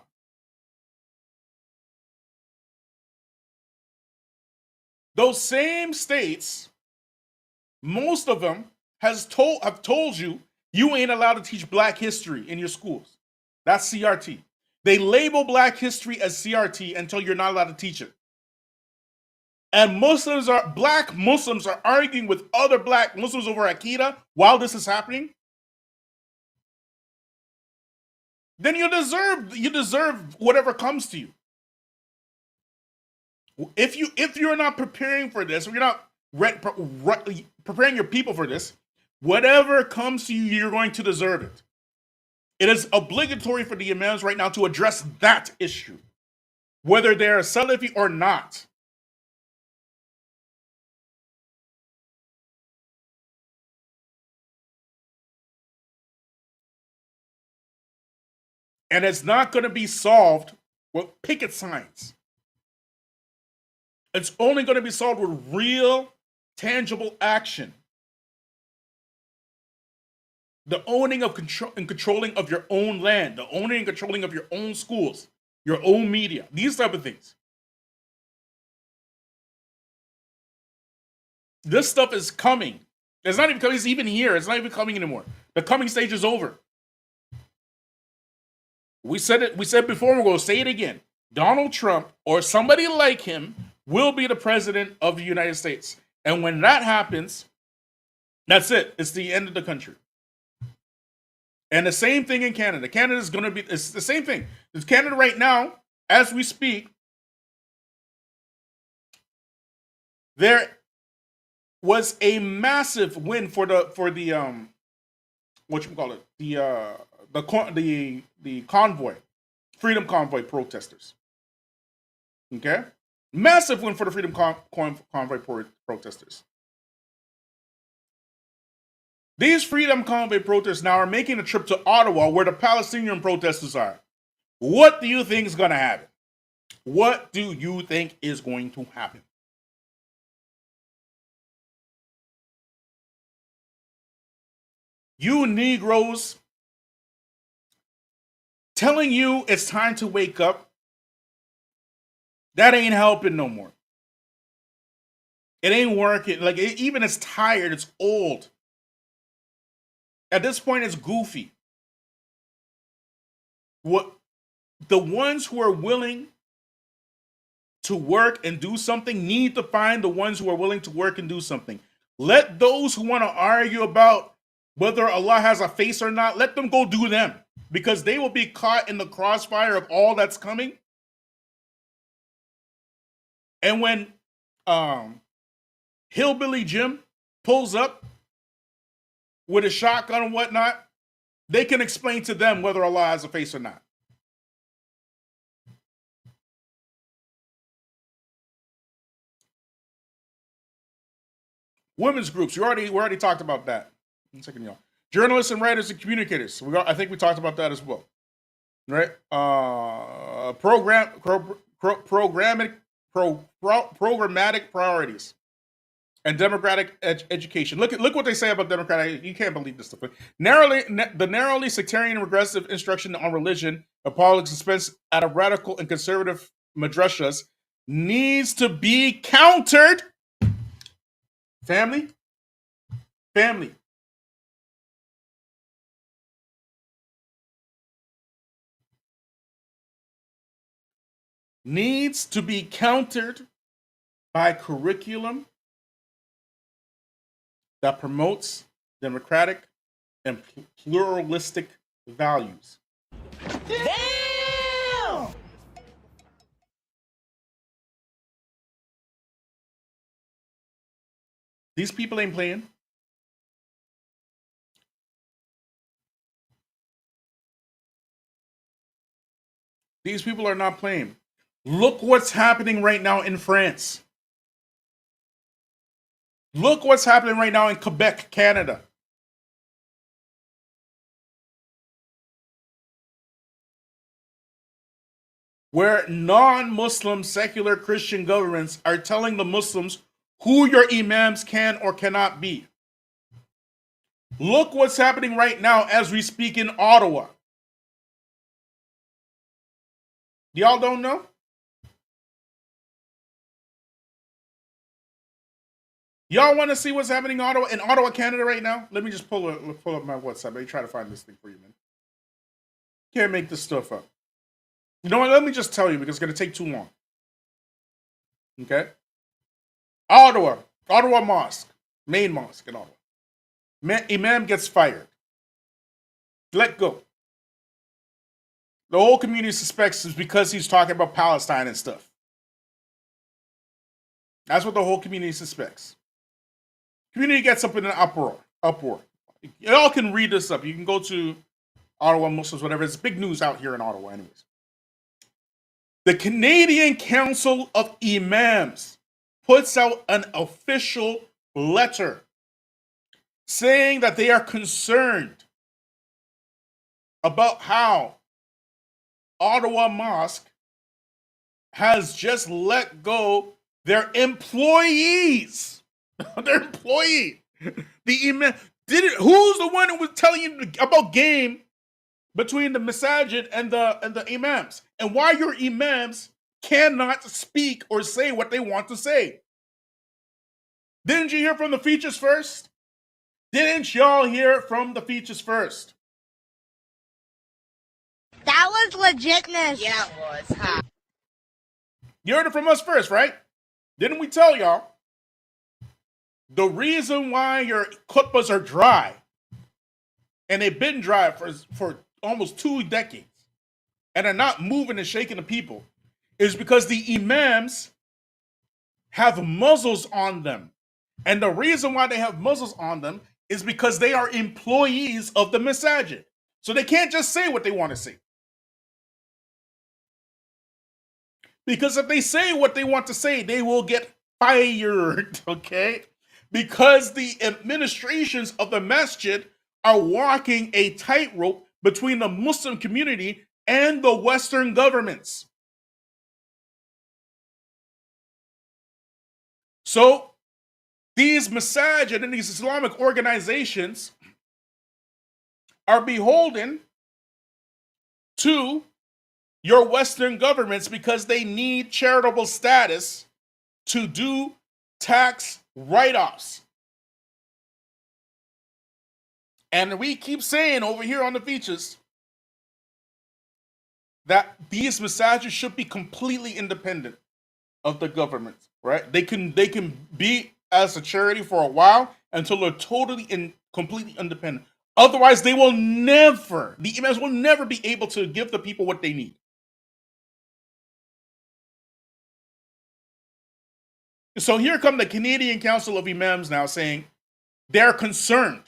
Speaker 3: Those same states, most of them have told you ain't allowed to teach black history in your schools. That's CRT. They label black history as CRT until you're not allowed to teach it. And black Muslims are arguing with other black Muslims over Aqidah while this is happening. Then you deserve whatever comes to you. If you're not preparing for this, or you're not preparing your people for this, whatever comes to you, you're going to deserve it. It is obligatory for the imams right now to address that issue, whether they're a Salafi or not. And it's not going to be solved with picket signs. It's only going to be solved with real, tangible action. The owning of and controlling of your own land, the owning and controlling of your own schools, your own media, these type of things. This stuff is coming. It's not even coming, it's even here. It's not even coming anymore. The coming stage is over. We said it before, we're going to say it again. Donald Trump or somebody like him will be the president of the United States. And when that happens, that's it. It's the end of the country. And the same thing in Canada. Canada is going to be, it's the same thing. It's Canada right now, as we speak, there was a massive win for the what you call it, the convoy, Freedom Convoy protesters. Okay, massive win for the Freedom Convoy protesters. These Freedom Convoy protesters now are making a trip to Ottawa, where the Palestinian protesters are. What do you think is going to happen? What do you think is going to happen? You negroes telling you it's time to wake up, that ain't helping no more. It ain't working. Like, even it's tired, it's old. At this point, it's goofy. What the ones who are willing to work and do something need to find the ones who are willing to work and do something. Let those who want to argue about whether Allah has a face or not, let them go do them, because they will be caught in the crossfire of all that's coming. And when Hillbilly Jim pulls up with a shotgun and whatnot, they can explain to them whether Allah has a face or not. Women's groups, we already talked about that. 1 second, y'all. Journalists and writers and communicators. I think we talked about that as well, right? Programmatic priorities and democratic education. Look what they say about democratic. You can't believe this stuff. The narrowly sectarian and regressive instruction on religion of politics dispensed at a radical and conservative madrasas needs to be countered. Family. Needs to be countered by curriculum that promotes democratic and pluralistic values.
Speaker 5: Damn!
Speaker 3: These people ain't playing. These people are not playing. Look what's happening right now in France. Look what's happening right now in Quebec, Canada. Where non-Muslim secular Christian governments are telling the Muslims who your imams can or cannot be. Look what's happening right now as we speak in Ottawa. Y'all don't know? Y'all want to see what's happening in Ottawa, Canada right now? Let me just pull up my WhatsApp. Let me try to find this thing for you, man. Can't make this stuff up. You know what? Let me just tell you, because it's going to take too long. Okay? Ottawa Mosque, main mosque in Ottawa. Imam gets fired. Let go. The whole community suspects it's because he's talking about Palestine and stuff. That's what the whole community suspects. Community gets up in an uproar. Y'all can read this up. You can go to Ottawa Muslims, whatever. It's big news out here in Ottawa, anyways. The Canadian Council of Imams puts out an official letter saying that they are concerned about how Ottawa Mosque has just let go their employees. Their employee. The imam who's the one who was telling you about game between the masajid and the imams, and why your imams cannot speak or say what they want to say? Didn't you hear from the Feachaz first? Didn't y'all hear from the Feachaz first?
Speaker 6: That was legitness. Yeah, it was. Huh?
Speaker 3: You heard it from us first, right? Didn't we tell y'all? The reason why your khutbahs are dry and they've been dry for almost 2 decades, and are not moving and shaking the people, is because the imams have muzzles on them. And the reason why they have muzzles on them is because they are employees of the masajid. So they can't just say what they want to say. Because if they say what they want to say, they will get fired, okay? Because the administrations of the masjid are walking a tightrope between the Muslim community and the Western governments. So these masajid and these Islamic organizations are beholden to your Western governments because they need charitable status to do tax write-offs. And we keep saying over here on the Feachaz that these masajid should be completely independent of the government, right? They can be as a charity for a while until they're totally and completely independent. Otherwise, the imams will never be able to give the people what they need. So here come the Canadian Council of Imams now saying they're concerned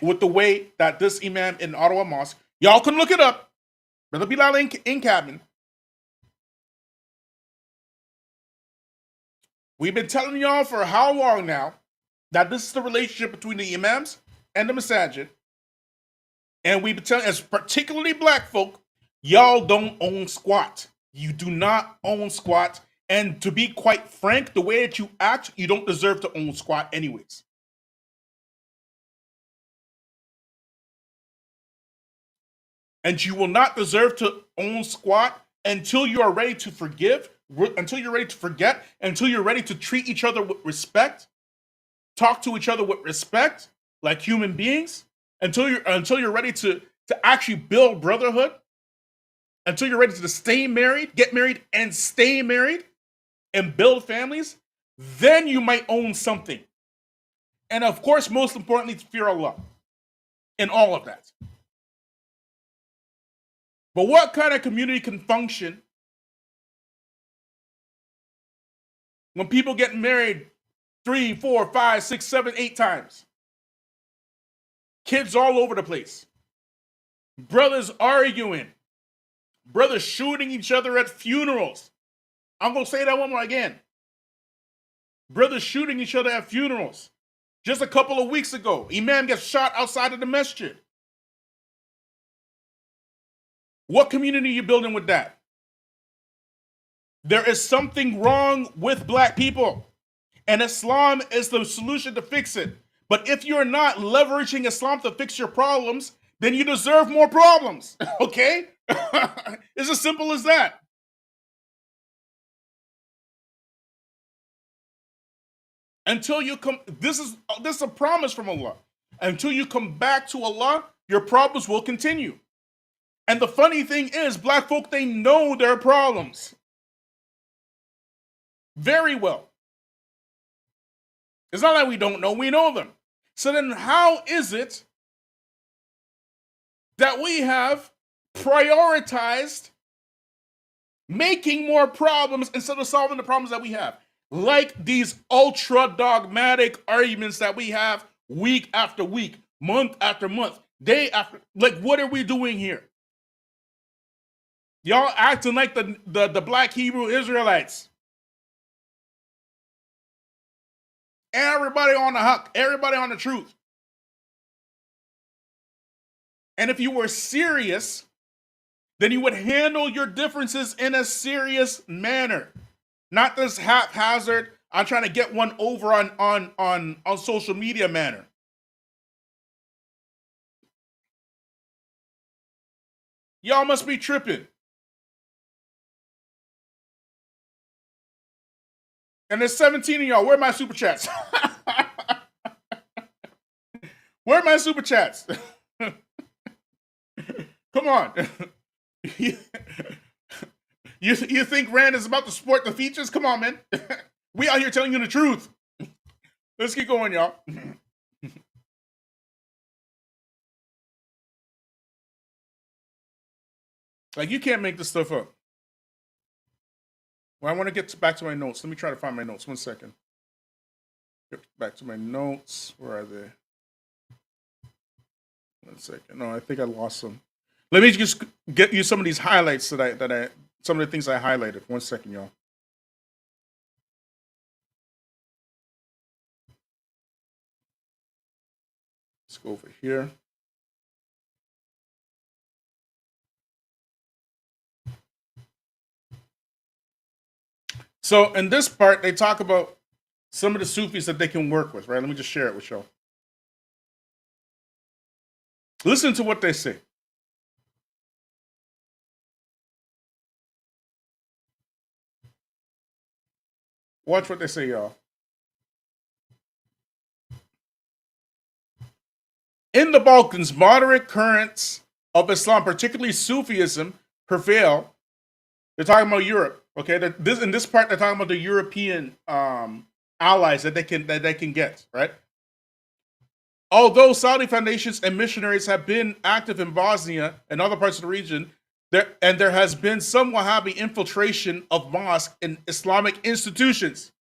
Speaker 3: with the way that this imam in Ottawa Mosque, y'all can look it up, Brother Bilal in cabin. We've been telling y'all for how long now that this is the relationship between the imams and the masajid. And we've been telling, as particularly black folk, y'all don't own squat. You do not own squat. And to be quite frank, the way that you act, you don't deserve to own squat anyways. And you will not deserve to own squat until you are ready to forgive, until you're ready to forget, until you're ready to treat each other with respect, talk to each other with respect, like human beings, until you're ready to actually build brotherhood, until you're ready to stay married, get married and stay married, and build families, then you might own something. And of course, most importantly, to fear Allah in all of that. But what kind of community can function when people get married 3, 4, 5, 6, 7, 8 times? Kids all over the place. Brothers arguing. Brothers shooting each other at funerals. I'm going to say that one more again. Brothers shooting each other at funerals. Just a couple of weeks ago, Imam gets shot outside of the masjid. What community are you building with that? There is something wrong with black people, and Islam is the solution to fix it. But if you're not leveraging Islam to fix your problems, then you deserve more problems, okay? It's as simple as that. Until you come, this is a promise from Allah. Until you come back to Allah, your problems will continue. And the funny thing is, black folk, they know their problems very well. It's not like we don't know, we know them. So then how is it that we have prioritized making more problems instead of solving the problems that we have? Like these ultra dogmatic arguments that we have week after week, month after month, day after, like, what are we doing here? Y'all acting like the black Hebrew Israelites. Everybody on the haq, everybody on the truth. And if you were serious, then you would handle your differences in a serious manner. Not this haphazard, I'm trying to get one over on social media manner. Y'all must be tripping. And there's 17 of y'all. Where are my super chats? Where are my super chats? Come on. You think Rand is about to support the Feachaz? Come on, man. We out here telling you the truth. Let's keep going, y'all. Like, you can't make this stuff up. Well, I want to get back to my notes. Let me try to find my notes. 1 second. Get back to my notes. Where are they? 1 second. No, I think I lost them. Let me just get you some of these highlights some of the things I highlighted. 1 second, y'all. Let's go over here. So in this part, they talk about some of the Sufis that they can work with, right? Let me just share it with y'all. Listen to what they say. Watch what they say, y'all. In the Balkans, moderate currents of Islam, particularly Sufism, prevail. They're talking about Europe. Okay, in this part, they're talking about the European allies that they can get, right? Although Saudi foundations and missionaries have been active in Bosnia and other parts of the region, there has been some Wahhabi infiltration of mosques in Islamic institutions.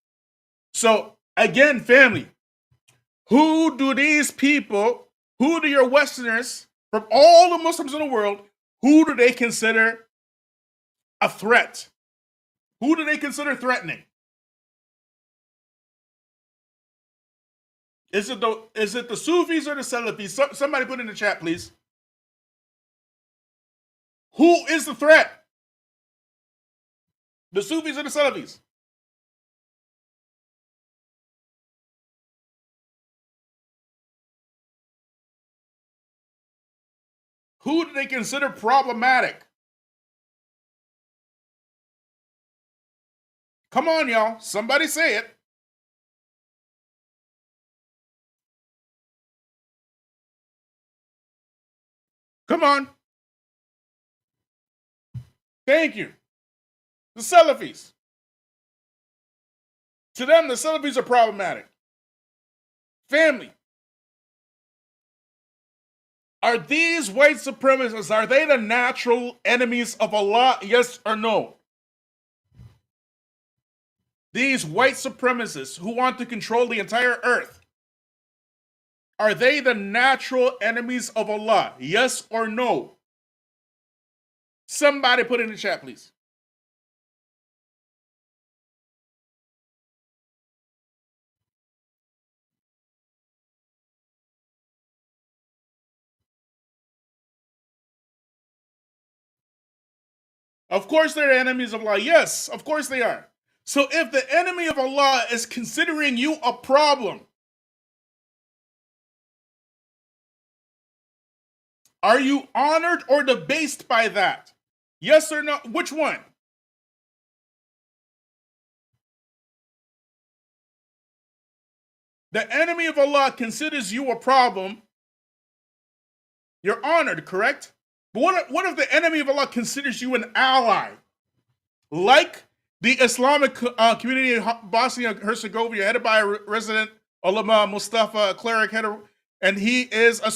Speaker 3: So again, family, who do your Westerners from all the Muslims in the world, who do they consider a threat? Who do they consider threatening? Is it the Sufis or the Salafis? Somebody put in the chat, please. Who is the threat? The Sufis or the Salafis? Who do they consider problematic? Come on, y'all. Somebody say it. Come on. Thank you. The Salafis. To them, the Salafis are problematic. Family. Are these white supremacists, are they the natural enemies of Allah? Yes or no? These white supremacists who want to control the entire earth, are they the natural enemies of Allah? Yes or no? Somebody put in the chat, please. Of course they're enemies of Allah. Yes, of course they are. So if the enemy of Allah is considering you a problem, are you honored or debased by that? Yes or no? Which one? The enemy of Allah considers you a problem. You're honored, correct? But what if the enemy of Allah considers you an ally? Like the Islamic community in Bosnia and Herzegovina, headed by resident Ulama Mustafa, a cleric, and he is I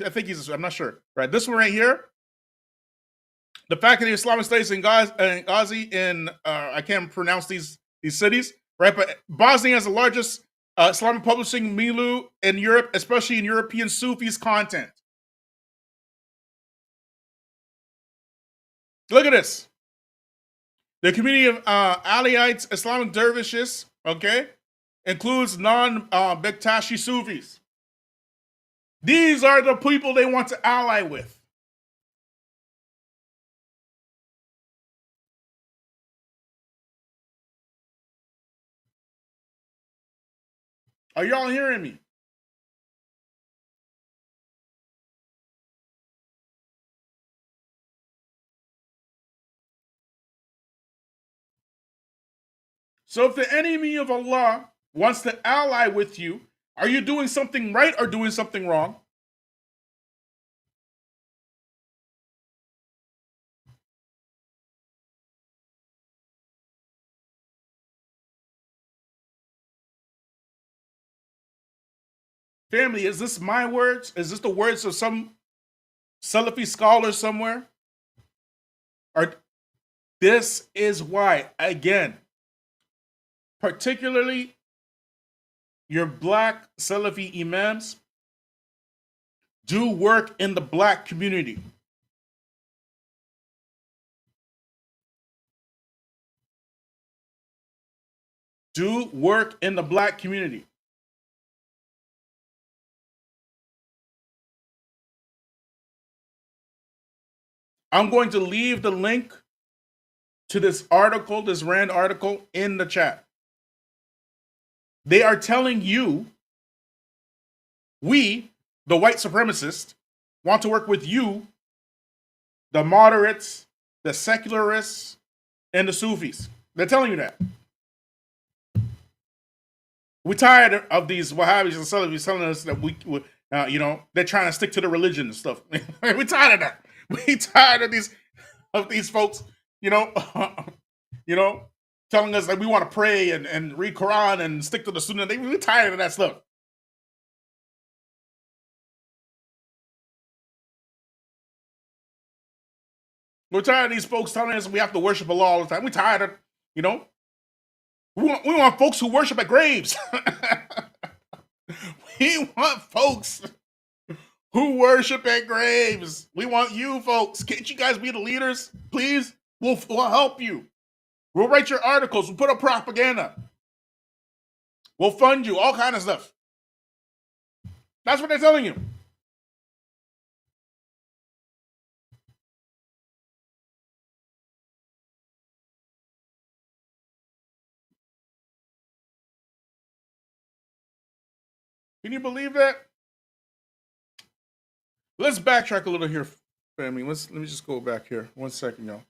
Speaker 3: think he's I'm not sure. Right, this one right here. The faculty of Islamic Studies in Ghazi in I can't pronounce these cities, right? But Bosnia has the largest Islamic publishing milieu in Europe, especially in European Sufis content. Look at this. The community of Alawites, Islamic dervishes, okay, includes non-Bektashi Sufis. These are the people they want to ally with. Are y'all hearing me? So if the enemy of Allah wants to ally with you, are you doing something right or doing something wrong? Family, is this my words? Is this the words of some Salafi scholar somewhere? This is why, again, particularly your black Salafi imams do work in the black community. Do work in the black community. I'm going to leave the link to this article, this Rand article, in the chat. They are telling you, we, the white supremacists, want to work with you, the moderates, the secularists, and the Sufis. They're telling you that. We're tired of these Wahhabis and Salafis telling us that they're trying to stick to the religion and stuff. We're tired of that. We're tired of these folks, telling us that we want to pray and read Quran and stick to the Sunnah. We're tired of that stuff. We're tired of these folks telling us we have to worship Allah all the time. We're tired of, we want folks who worship at graves. We want folks who worship at graves. We want you folks. Can't you guys be the leaders? Please? We'll help you. We'll write your articles. We'll put up propaganda. We'll fund you. All kind of stuff. That's what they're telling you. Can you believe that? Let's backtrack a little here, family. Let me just go back here. 1 second, y'all.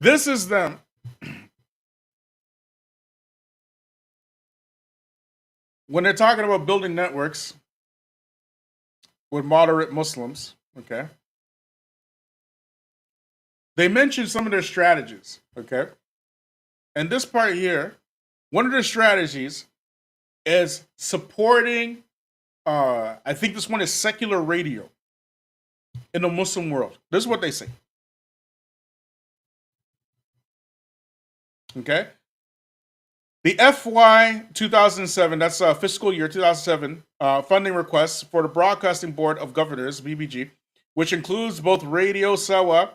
Speaker 3: This is them. When they're talking about building networks with moderate Muslims, okay? They mentioned some of their strategies, okay? And this part here, one of their strategies is supporting, I think this one is secular radio in the Muslim world. This is what they say. Okay? The FY 2007, that's fiscal year 2007, funding requests for the Broadcasting Board of Governors, BBG, which includes both Radio Sawa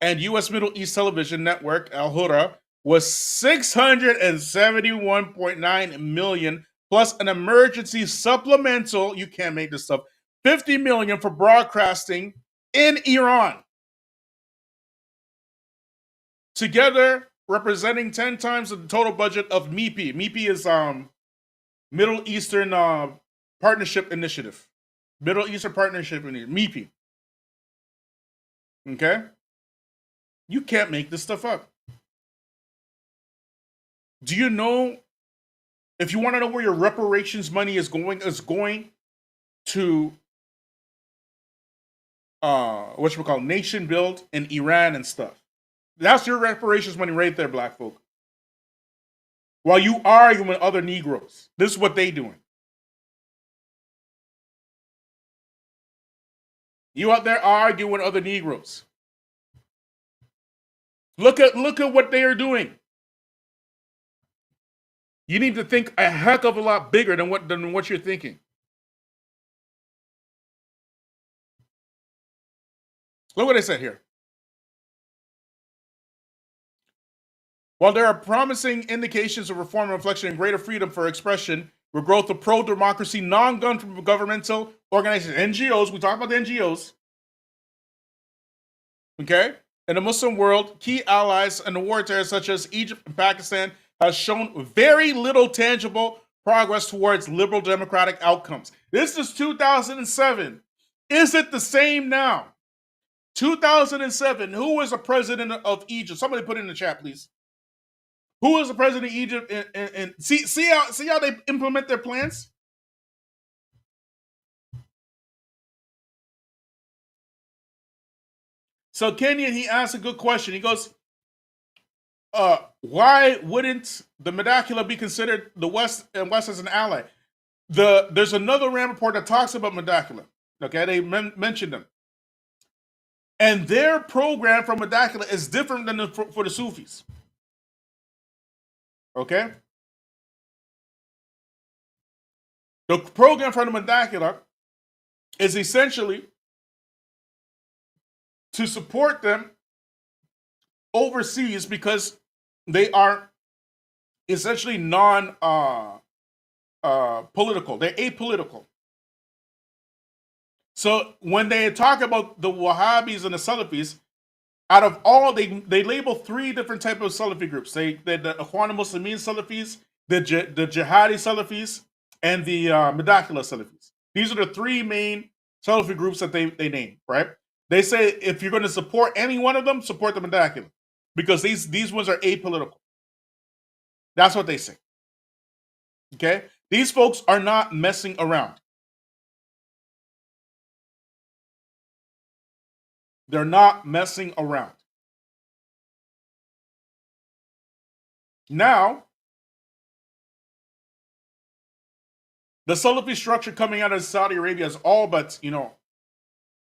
Speaker 3: and U.S. Middle East Television Network, Al Hura, was $671.9 million plus an emergency supplemental, you can't make this up, $50 million for broadcasting in Iran. Together, representing 10 times the total budget of MIPI. MIPI is Middle Eastern Partnership Initiative. Middle Eastern Partnership Initiative, MIPI. Okay? You can't make this stuff up. Do you know, if you want to know where your reparations money is going to nation build in Iran and stuff. That's your reparations money right there, black folk. While you arguing with other Negroes. This is what they doing. You out there arguing with other Negroes. Look at what they are doing. You need to think a heck of a lot bigger than what you're thinking. Look what they said here. While there are promising indications of reform and reflection and greater freedom for expression with growth of pro-democracy, non-governmental organizations, NGOs, we talk about the NGOs, okay? In the Muslim world, key allies in the war terror such as Egypt and Pakistan has shown very little tangible progress towards liberal democratic outcomes. This is 2007. Is it the same now? 2007, who was the president of Egypt? Somebody put it in the chat, please. Who was the president of Egypt? And see how they implement their plans? So Kenyon, he asked a good question. He goes, why wouldn't the Medacula be considered the West and West as an ally? There's another Rand report that talks about Medacula. Okay, they mentioned them, and their program for Medacula is different than for the Sufis. Okay, the program for the Medacula is essentially to support them overseas because they are essentially political. They're apolitical. So when they talk about the Wahhabis and the Salafis, out of all, they label three different types of Salafi groups. The Ikhwan Muslimin Salafis, the Jihadi Salafis, and the Medacula Salafis. These are the three main Salafi groups that they name, right? They say if you're going to support any one of them, support the Medacula, because these ones are apolitical. That's what they say. Okay? These folks are not messing around. They're not messing around. Now, the Salafi structure coming out of Saudi Arabia is all but,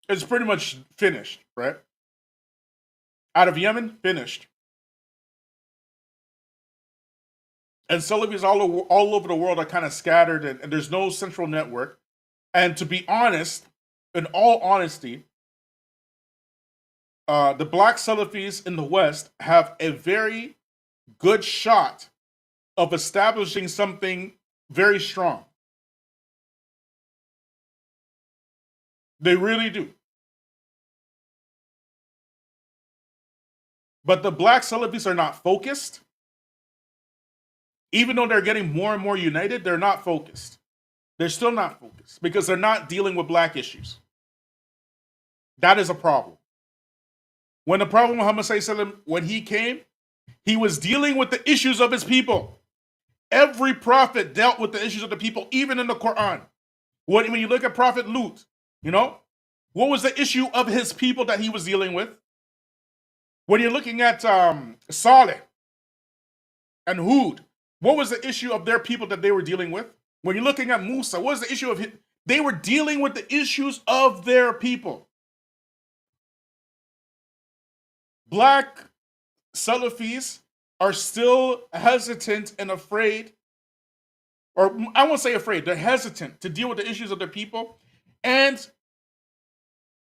Speaker 3: it's pretty much finished, right? Out of Yemen, finished. And Salafis all over the world are kind of scattered, and there's no central network. And to be honest, in all honesty, the black Salafis in the West have a very good shot of establishing something very strong. They really do. But the black Salafis are not focused. Even though they're getting more and more united, they're not focused. They're still not focused because they're not dealing with black issues. That is a problem. When the Prophet Muhammad SAW, when he came, he was dealing with the issues of his people. Every prophet dealt with the issues of the people, even in the Quran. When you look at Prophet Lut, what was the issue of his people that he was dealing with? When you're looking at Saleh and Hud, what was the issue of their people that they were dealing with? When you're looking at Musa, what was the issue of him? They were dealing with the issues of their people. Black Salafis are still hesitant and afraid, or I won't say afraid, they're hesitant to deal with the issues of their people. And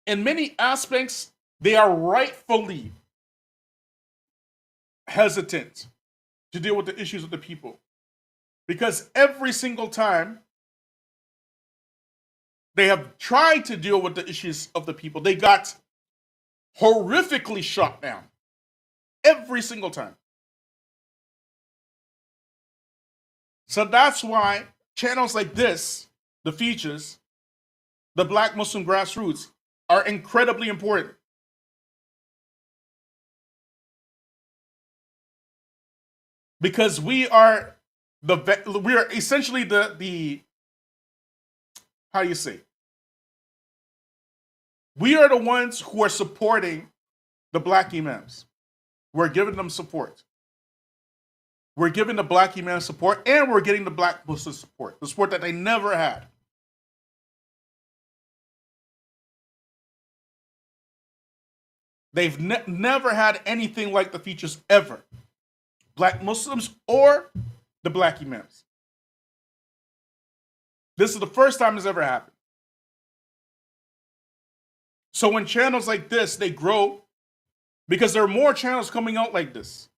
Speaker 3: in many aspects, they are rightfully hesitant to deal with the issues of the people. Because every single time they have tried to deal with the issues of the people, they got horrifically shot down. Every single time. So that's why channels like this, the Feachaz, the Black Muslim Grassroots, are incredibly important. Because we are essentially the how do you say? We are the ones who are supporting the black imams. We're giving them support. We're giving the black imams support, and we're getting the black Muslims support, the support that they never had. They've never had anything like the Feachaz ever. Black Muslims or the black imams. This is the first time it's ever happened. So when channels like this, they grow, because there are more channels coming out like this.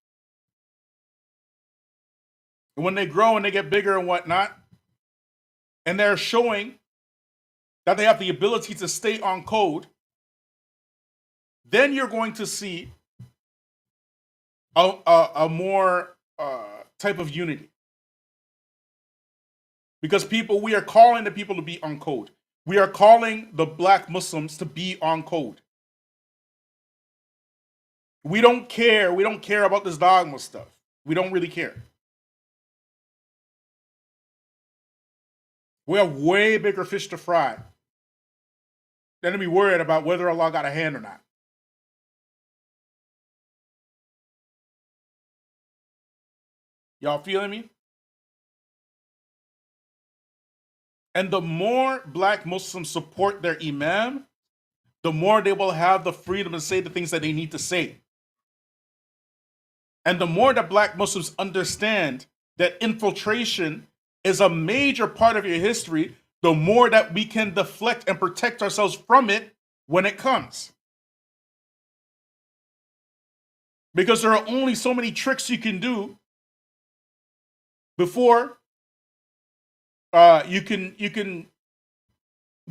Speaker 3: And when they grow and they get bigger and whatnot, and they're showing that they have the ability to stay on code, then you're going to see a more type of unity. Because we are calling the people to be on code. We are calling the black Muslims to be on code. We don't care. We don't care about this dogma stuff. We don't really care. We have way bigger fish to fry than to be worried about whether Allah got a hand or not. Y'all feeling me? And the more black Muslims support their imam, the more they will have the freedom to say the things that they need to say. And the more that black Muslims understand that infiltration is a major part of your history, the more that we can deflect and protect ourselves from it when it comes. Because there are only so many tricks you can do before you can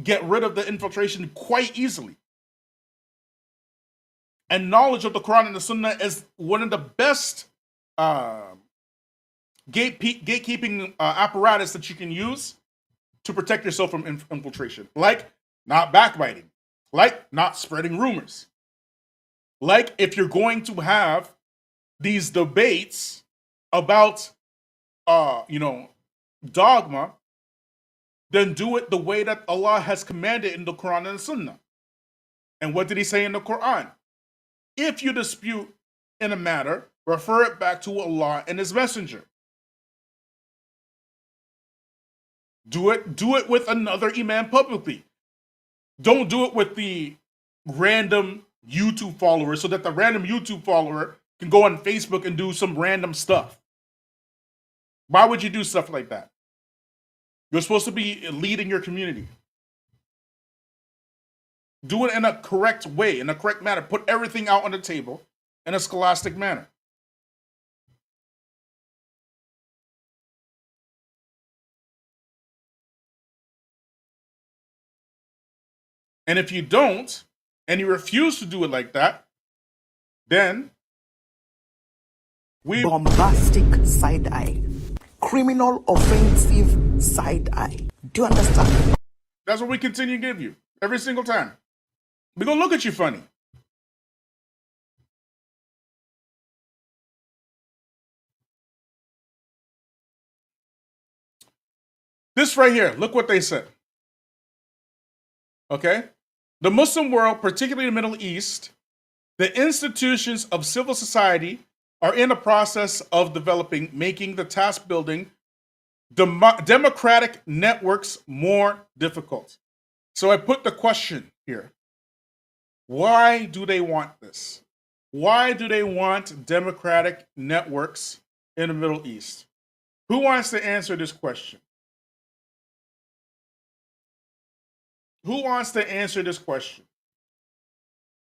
Speaker 3: get rid of the infiltration quite easily. And knowledge of the Quran and the Sunnah is one of the best gatekeeping apparatus that you can use to protect yourself from infiltration. Like not backbiting, like not spreading rumors. Like if you're going to have these debates about, dogma, then do it the way that Allah has commanded in the Quran and the Sunnah. And what did he say in the Quran? If you dispute in a matter, refer it back to Allah and His Messenger. Do it with another imam publicly. Don't do it with the random YouTube follower so that the random YouTube follower can go on Facebook and do some random stuff. Why would you do stuff like that? You're supposed to be leading your community. Do it in a correct way, in a correct manner. Put everything out on the table in a scholastic manner. And if you don't, and you refuse to do it like that, then we
Speaker 5: Bombastic side eye. Criminal offensive side eye. Do you understand?
Speaker 3: That's what we continue to give you every single time. We're gonna look at you funny. This right here, look what they said. Okay? The Muslim world, particularly the Middle East, the institutions of civil society are in a process of developing, making the task building democratic networks more difficult. So I put the question here. Why do they want this? Why do they want democratic networks in the Middle East? Who wants to answer this question? Who wants to answer this question?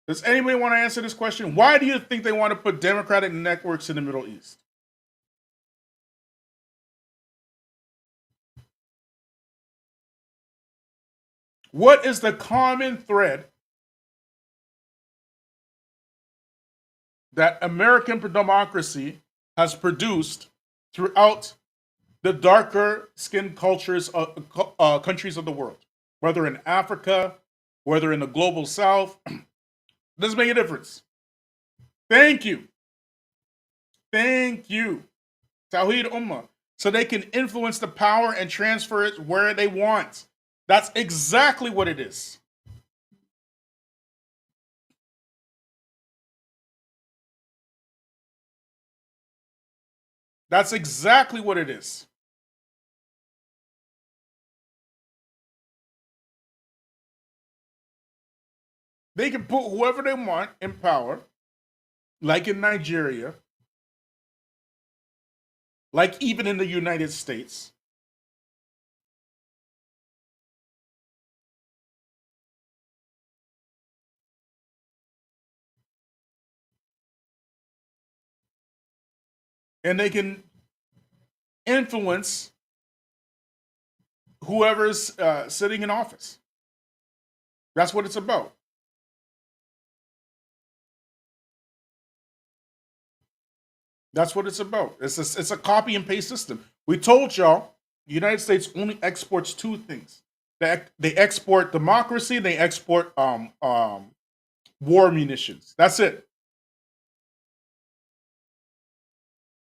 Speaker 3: Does anybody want to answer this question? Why do you think they want to put democratic networks in the Middle East? What is the common thread that American democracy has produced throughout the darker skinned cultures of countries of the world? Whether in Africa, whether in the global south, doesn't make a difference. Thank you. Thank you. Tawheed Ummah. So they can influence the power and transfer it where they want. That's exactly what it is. That's exactly what it is. They can put whoever they want in power, like in Nigeria, like even in the United States. And they can influence whoever's sitting in office. That's what it's about. That's what it's about. It's a copy and paste system. We told y'all the United States only exports two things. They export democracy and they export war munitions. That's it.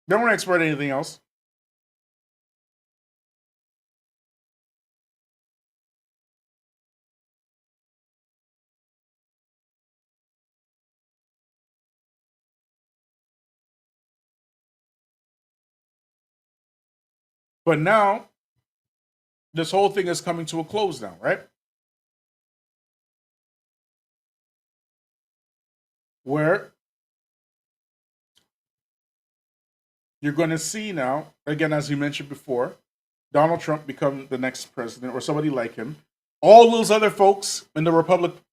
Speaker 3: They don't export anything else. But now, this whole thing is coming to a close now, right? Where you're going to see now, again, as you mentioned before, Donald Trump become the next president or somebody like him. All those other folks in the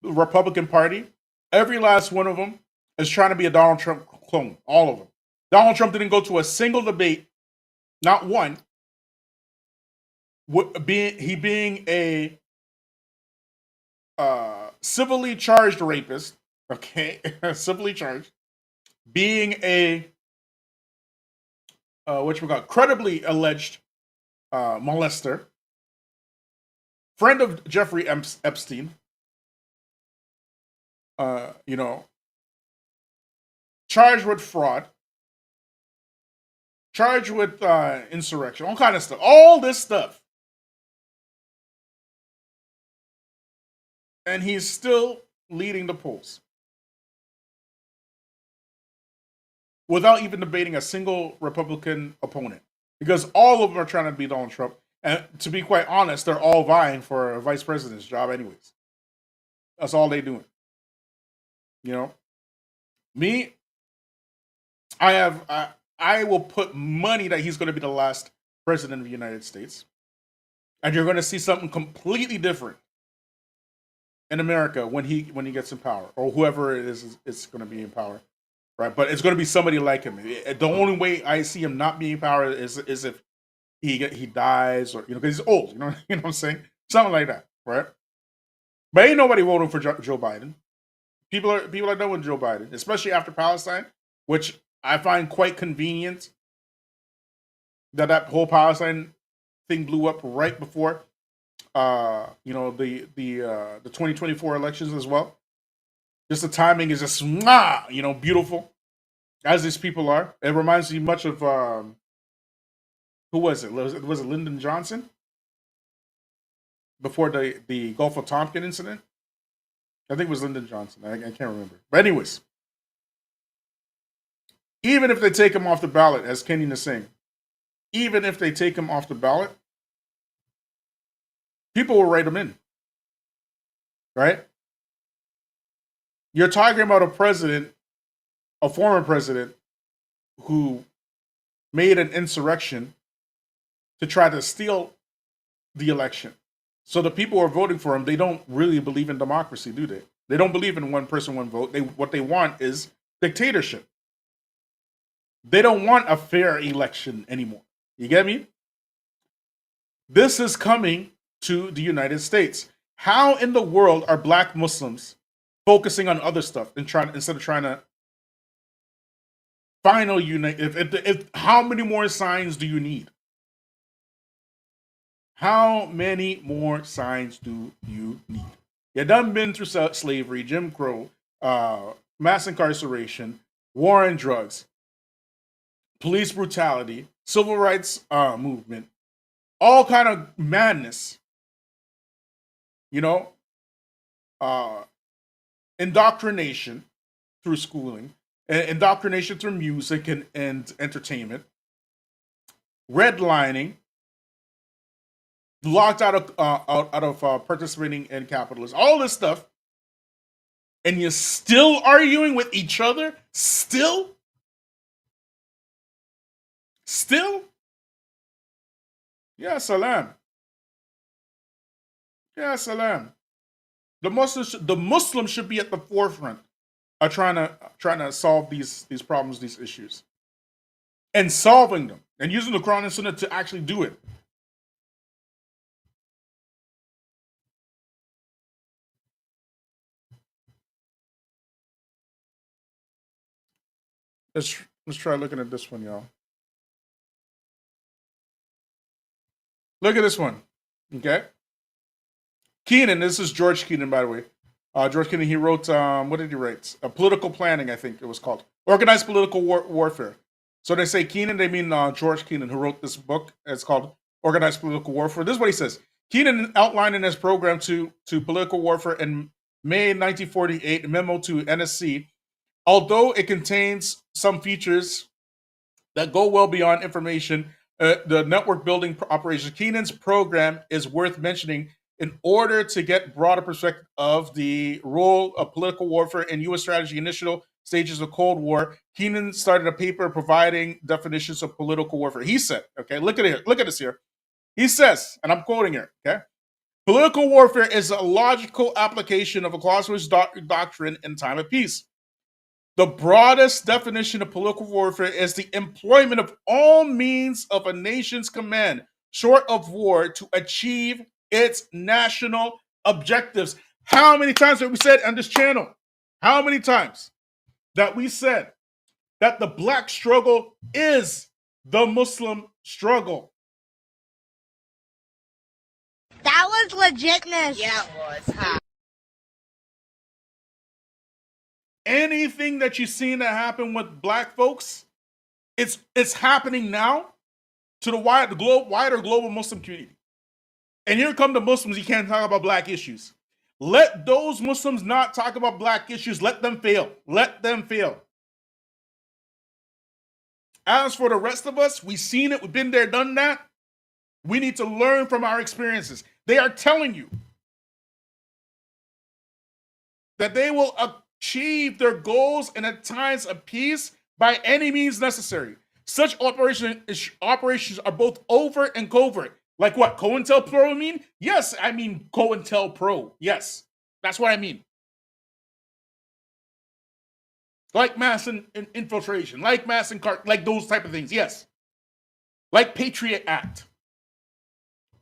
Speaker 3: Republican Party, every last one of them is trying to be a Donald Trump clone. All of them. Donald Trump didn't go to a single debate, not one. He being a civilly charged rapist, okay, civilly charged, being a credibly alleged molester, friend of Jeffrey Epstein, charged with fraud, charged with insurrection, all kind of stuff, all this stuff. And he's still leading the polls without even debating a single Republican opponent, because all of them are trying to beat Donald Trump. And to be quite honest, they're all vying for a vice president's job anyways. That's all they doing. Me, I will put money that he's going to be the last president of the United States. And you're going to see something completely different in America when he gets in power, or whoever it is going to be in power, right? But it's going to be somebody like him. The only way I see him not being in power is if he dies, or because he's old. You know what I'm saying? Something like that, right? But ain't nobody voting for Joe Biden. People are done with Joe Biden, especially after Palestine, which I find quite convenient that whole Palestine thing blew up right before the 2024 elections as well. Just the timing is just beautiful, as these people are. It reminds me much of who was it? Was it Lyndon Johnson before the Gulf of Tonkin incident? I think it was Lyndon Johnson. I can't remember. But anyways, even if they take him off the ballot, as Kenyon is saying, even if they take him off the ballot, people will write him in, right? You're talking about a former president, who made an insurrection to try to steal the election. So the people who are voting for him, they don't really believe in democracy, do they? They don't believe in one person, one vote. What they want is dictatorship. They don't want a fair election anymore. You get me? This is coming to the United States. How in the world are Black Muslims focusing on other stuff instead of trying to finally unite? If how many more signs do you need? How many more signs do you need? You done been through slavery, Jim Crow, mass incarceration, war on drugs, police brutality, civil rights movement, all kind of madness. Indoctrination through schooling, indoctrination through music and entertainment, redlining, locked out of participating in capitalism, all this stuff, and you're still arguing with each other? Still? Yeah, Salaam. Yeah, Salaam. The Muslims should be at the forefront of trying to solve these problems, these issues, and solving them, and using the Quran and Sunnah to actually do it. Let's try looking at this one, y'all. Look at this one. Okay. Keenan, this is George Keenan, by the way. George Keenan, he wrote, what did he write? Political Planning, I think it was called. Organized Political Warfare. So they say Keenan, they mean George Keenan, who wrote this book. It's called Organized Political Warfare. This is what he says. Keenan outlined in his program to political warfare in May 1948, a memo to NSC, although it contains some features that go well beyond information the network building operations. Keenan's program is worth mentioning in order to get broader perspective of the role of political warfare in U.S. strategy initial stages of Cold War. Keenan started a paper providing definitions of political warfare. He said, okay, look at it. Look at this here. He says, and I'm quoting here, okay, political warfare is a logical application of a Clausewitz doctrine in time of peace. The broadest definition of political warfare is the employment of all means of a nation's command, short of war, to achieve its national objectives. How many times have we said on this channel? How many times that we said that the black struggle is the Muslim struggle?
Speaker 6: That was legitness. Yeah, it was. Huh?
Speaker 3: Anything that you've seen that happen with black folks, it's happening now to the wider global Muslim community. And here come the Muslims. You can't talk about black issues. Let those Muslims not talk about black issues. Let them fail. Let them fail. As for the rest of us, we've seen it. We've been there, done that. We need to learn from our experiences. They are telling you that they will achieve their goals and at times of peace by any means necessary. Such operations are both overt and covert. Like what? COINTELPRO mean? Yes, I mean COINTELPRO. Yes, that's what I mean. Like mass infiltration, like mass like those type of things. Yes. Like Patriot Act.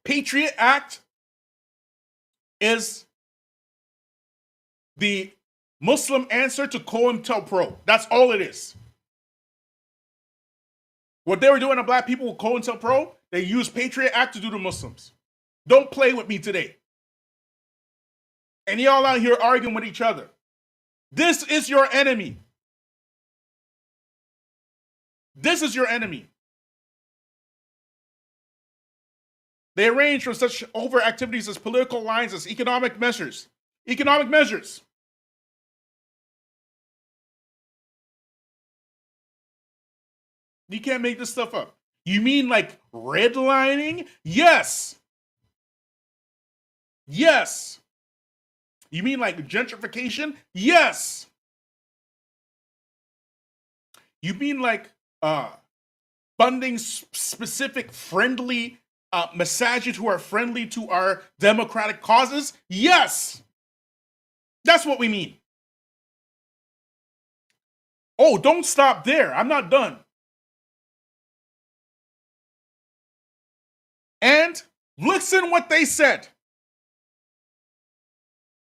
Speaker 3: Patriot Act is the Muslim answer to COINTELPRO. That's all it is. What they were doing to black people with COINTELPRO, they used Patriot Act to do to Muslims. Don't play with me today. And y'all out here arguing with each other. This is your enemy. This is your enemy. They range from such overt activities as political lines as economic measures. Economic measures. You can't make this stuff up. You mean like redlining? Yes. Yes. You mean like gentrification? Yes. You mean like funding specific friendly massages who are friendly to our democratic causes? Yes. That's what we mean. Oh, don't stop there. I'm not done. And listen what they said.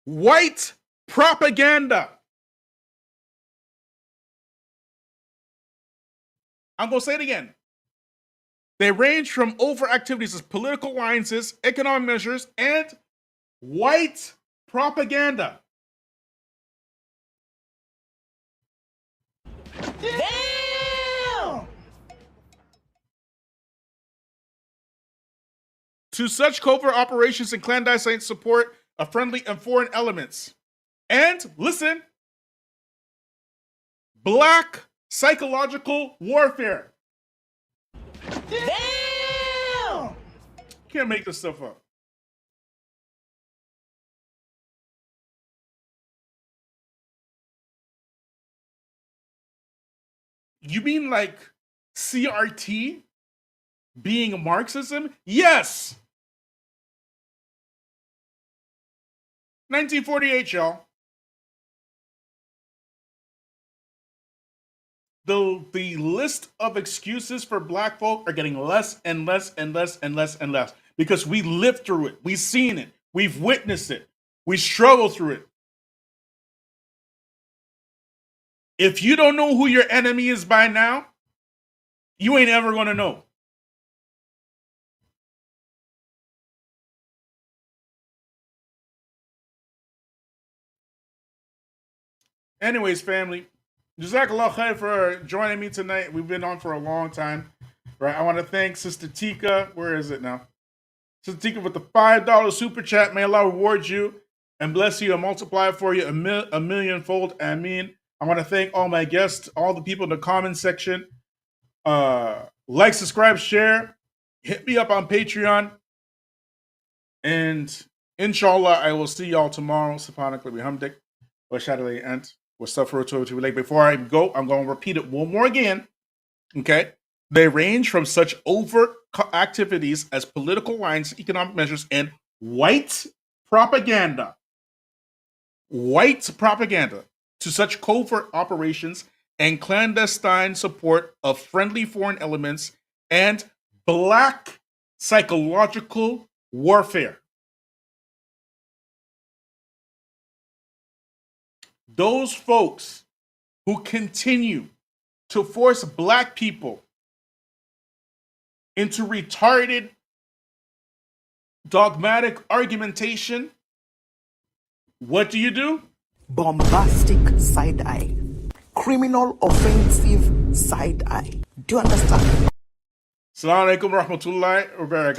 Speaker 3: White propaganda. I'm going to say it again. They range from overt activities as political alliances, economic measures, and white propaganda.
Speaker 5: Damn!
Speaker 3: To such covert operations and clandestine support of friendly and foreign elements. And, listen, black psychological warfare.
Speaker 5: Damn!
Speaker 3: Can't make this stuff up. You mean like CRT being Marxism? Yes! 1948, y'all. The list of excuses for black folk are getting less and less and less and less and less because we lived through it. We've seen it. We've witnessed it. We struggle through it. If you don't know who your enemy is by now, you ain't ever going to know. Anyways, family, Jazakallah khair for joining me tonight. We've been on for a long time. Right? I want to thank Sister Tika. Where is it now? Sister Tika with the $5 super chat. May Allah reward you and bless you and multiply for you a millionfold. Ameen. I want to thank all my guests, all the people in the comment section. Like, subscribe, share. hit me up on Patreon. And inshallah, I will see y'all tomorrow. Subhanakla bihamdik. Wa shadali ant. Wa astaghfiruka wa atubu. Before I go, I'm going to repeat it one more again. Okay? They range from such overt activities as political lines, economic measures, and white propaganda to such covert operations and clandestine support of friendly foreign elements and black psychological warfare. Those folks who continue to force black people into retarded dogmatic argumentation, what do?
Speaker 5: Bombastic side eye. Criminal offensive side eye. Do you understand?
Speaker 3: Salaam Alaikum rahmatullahi wa barakatuh.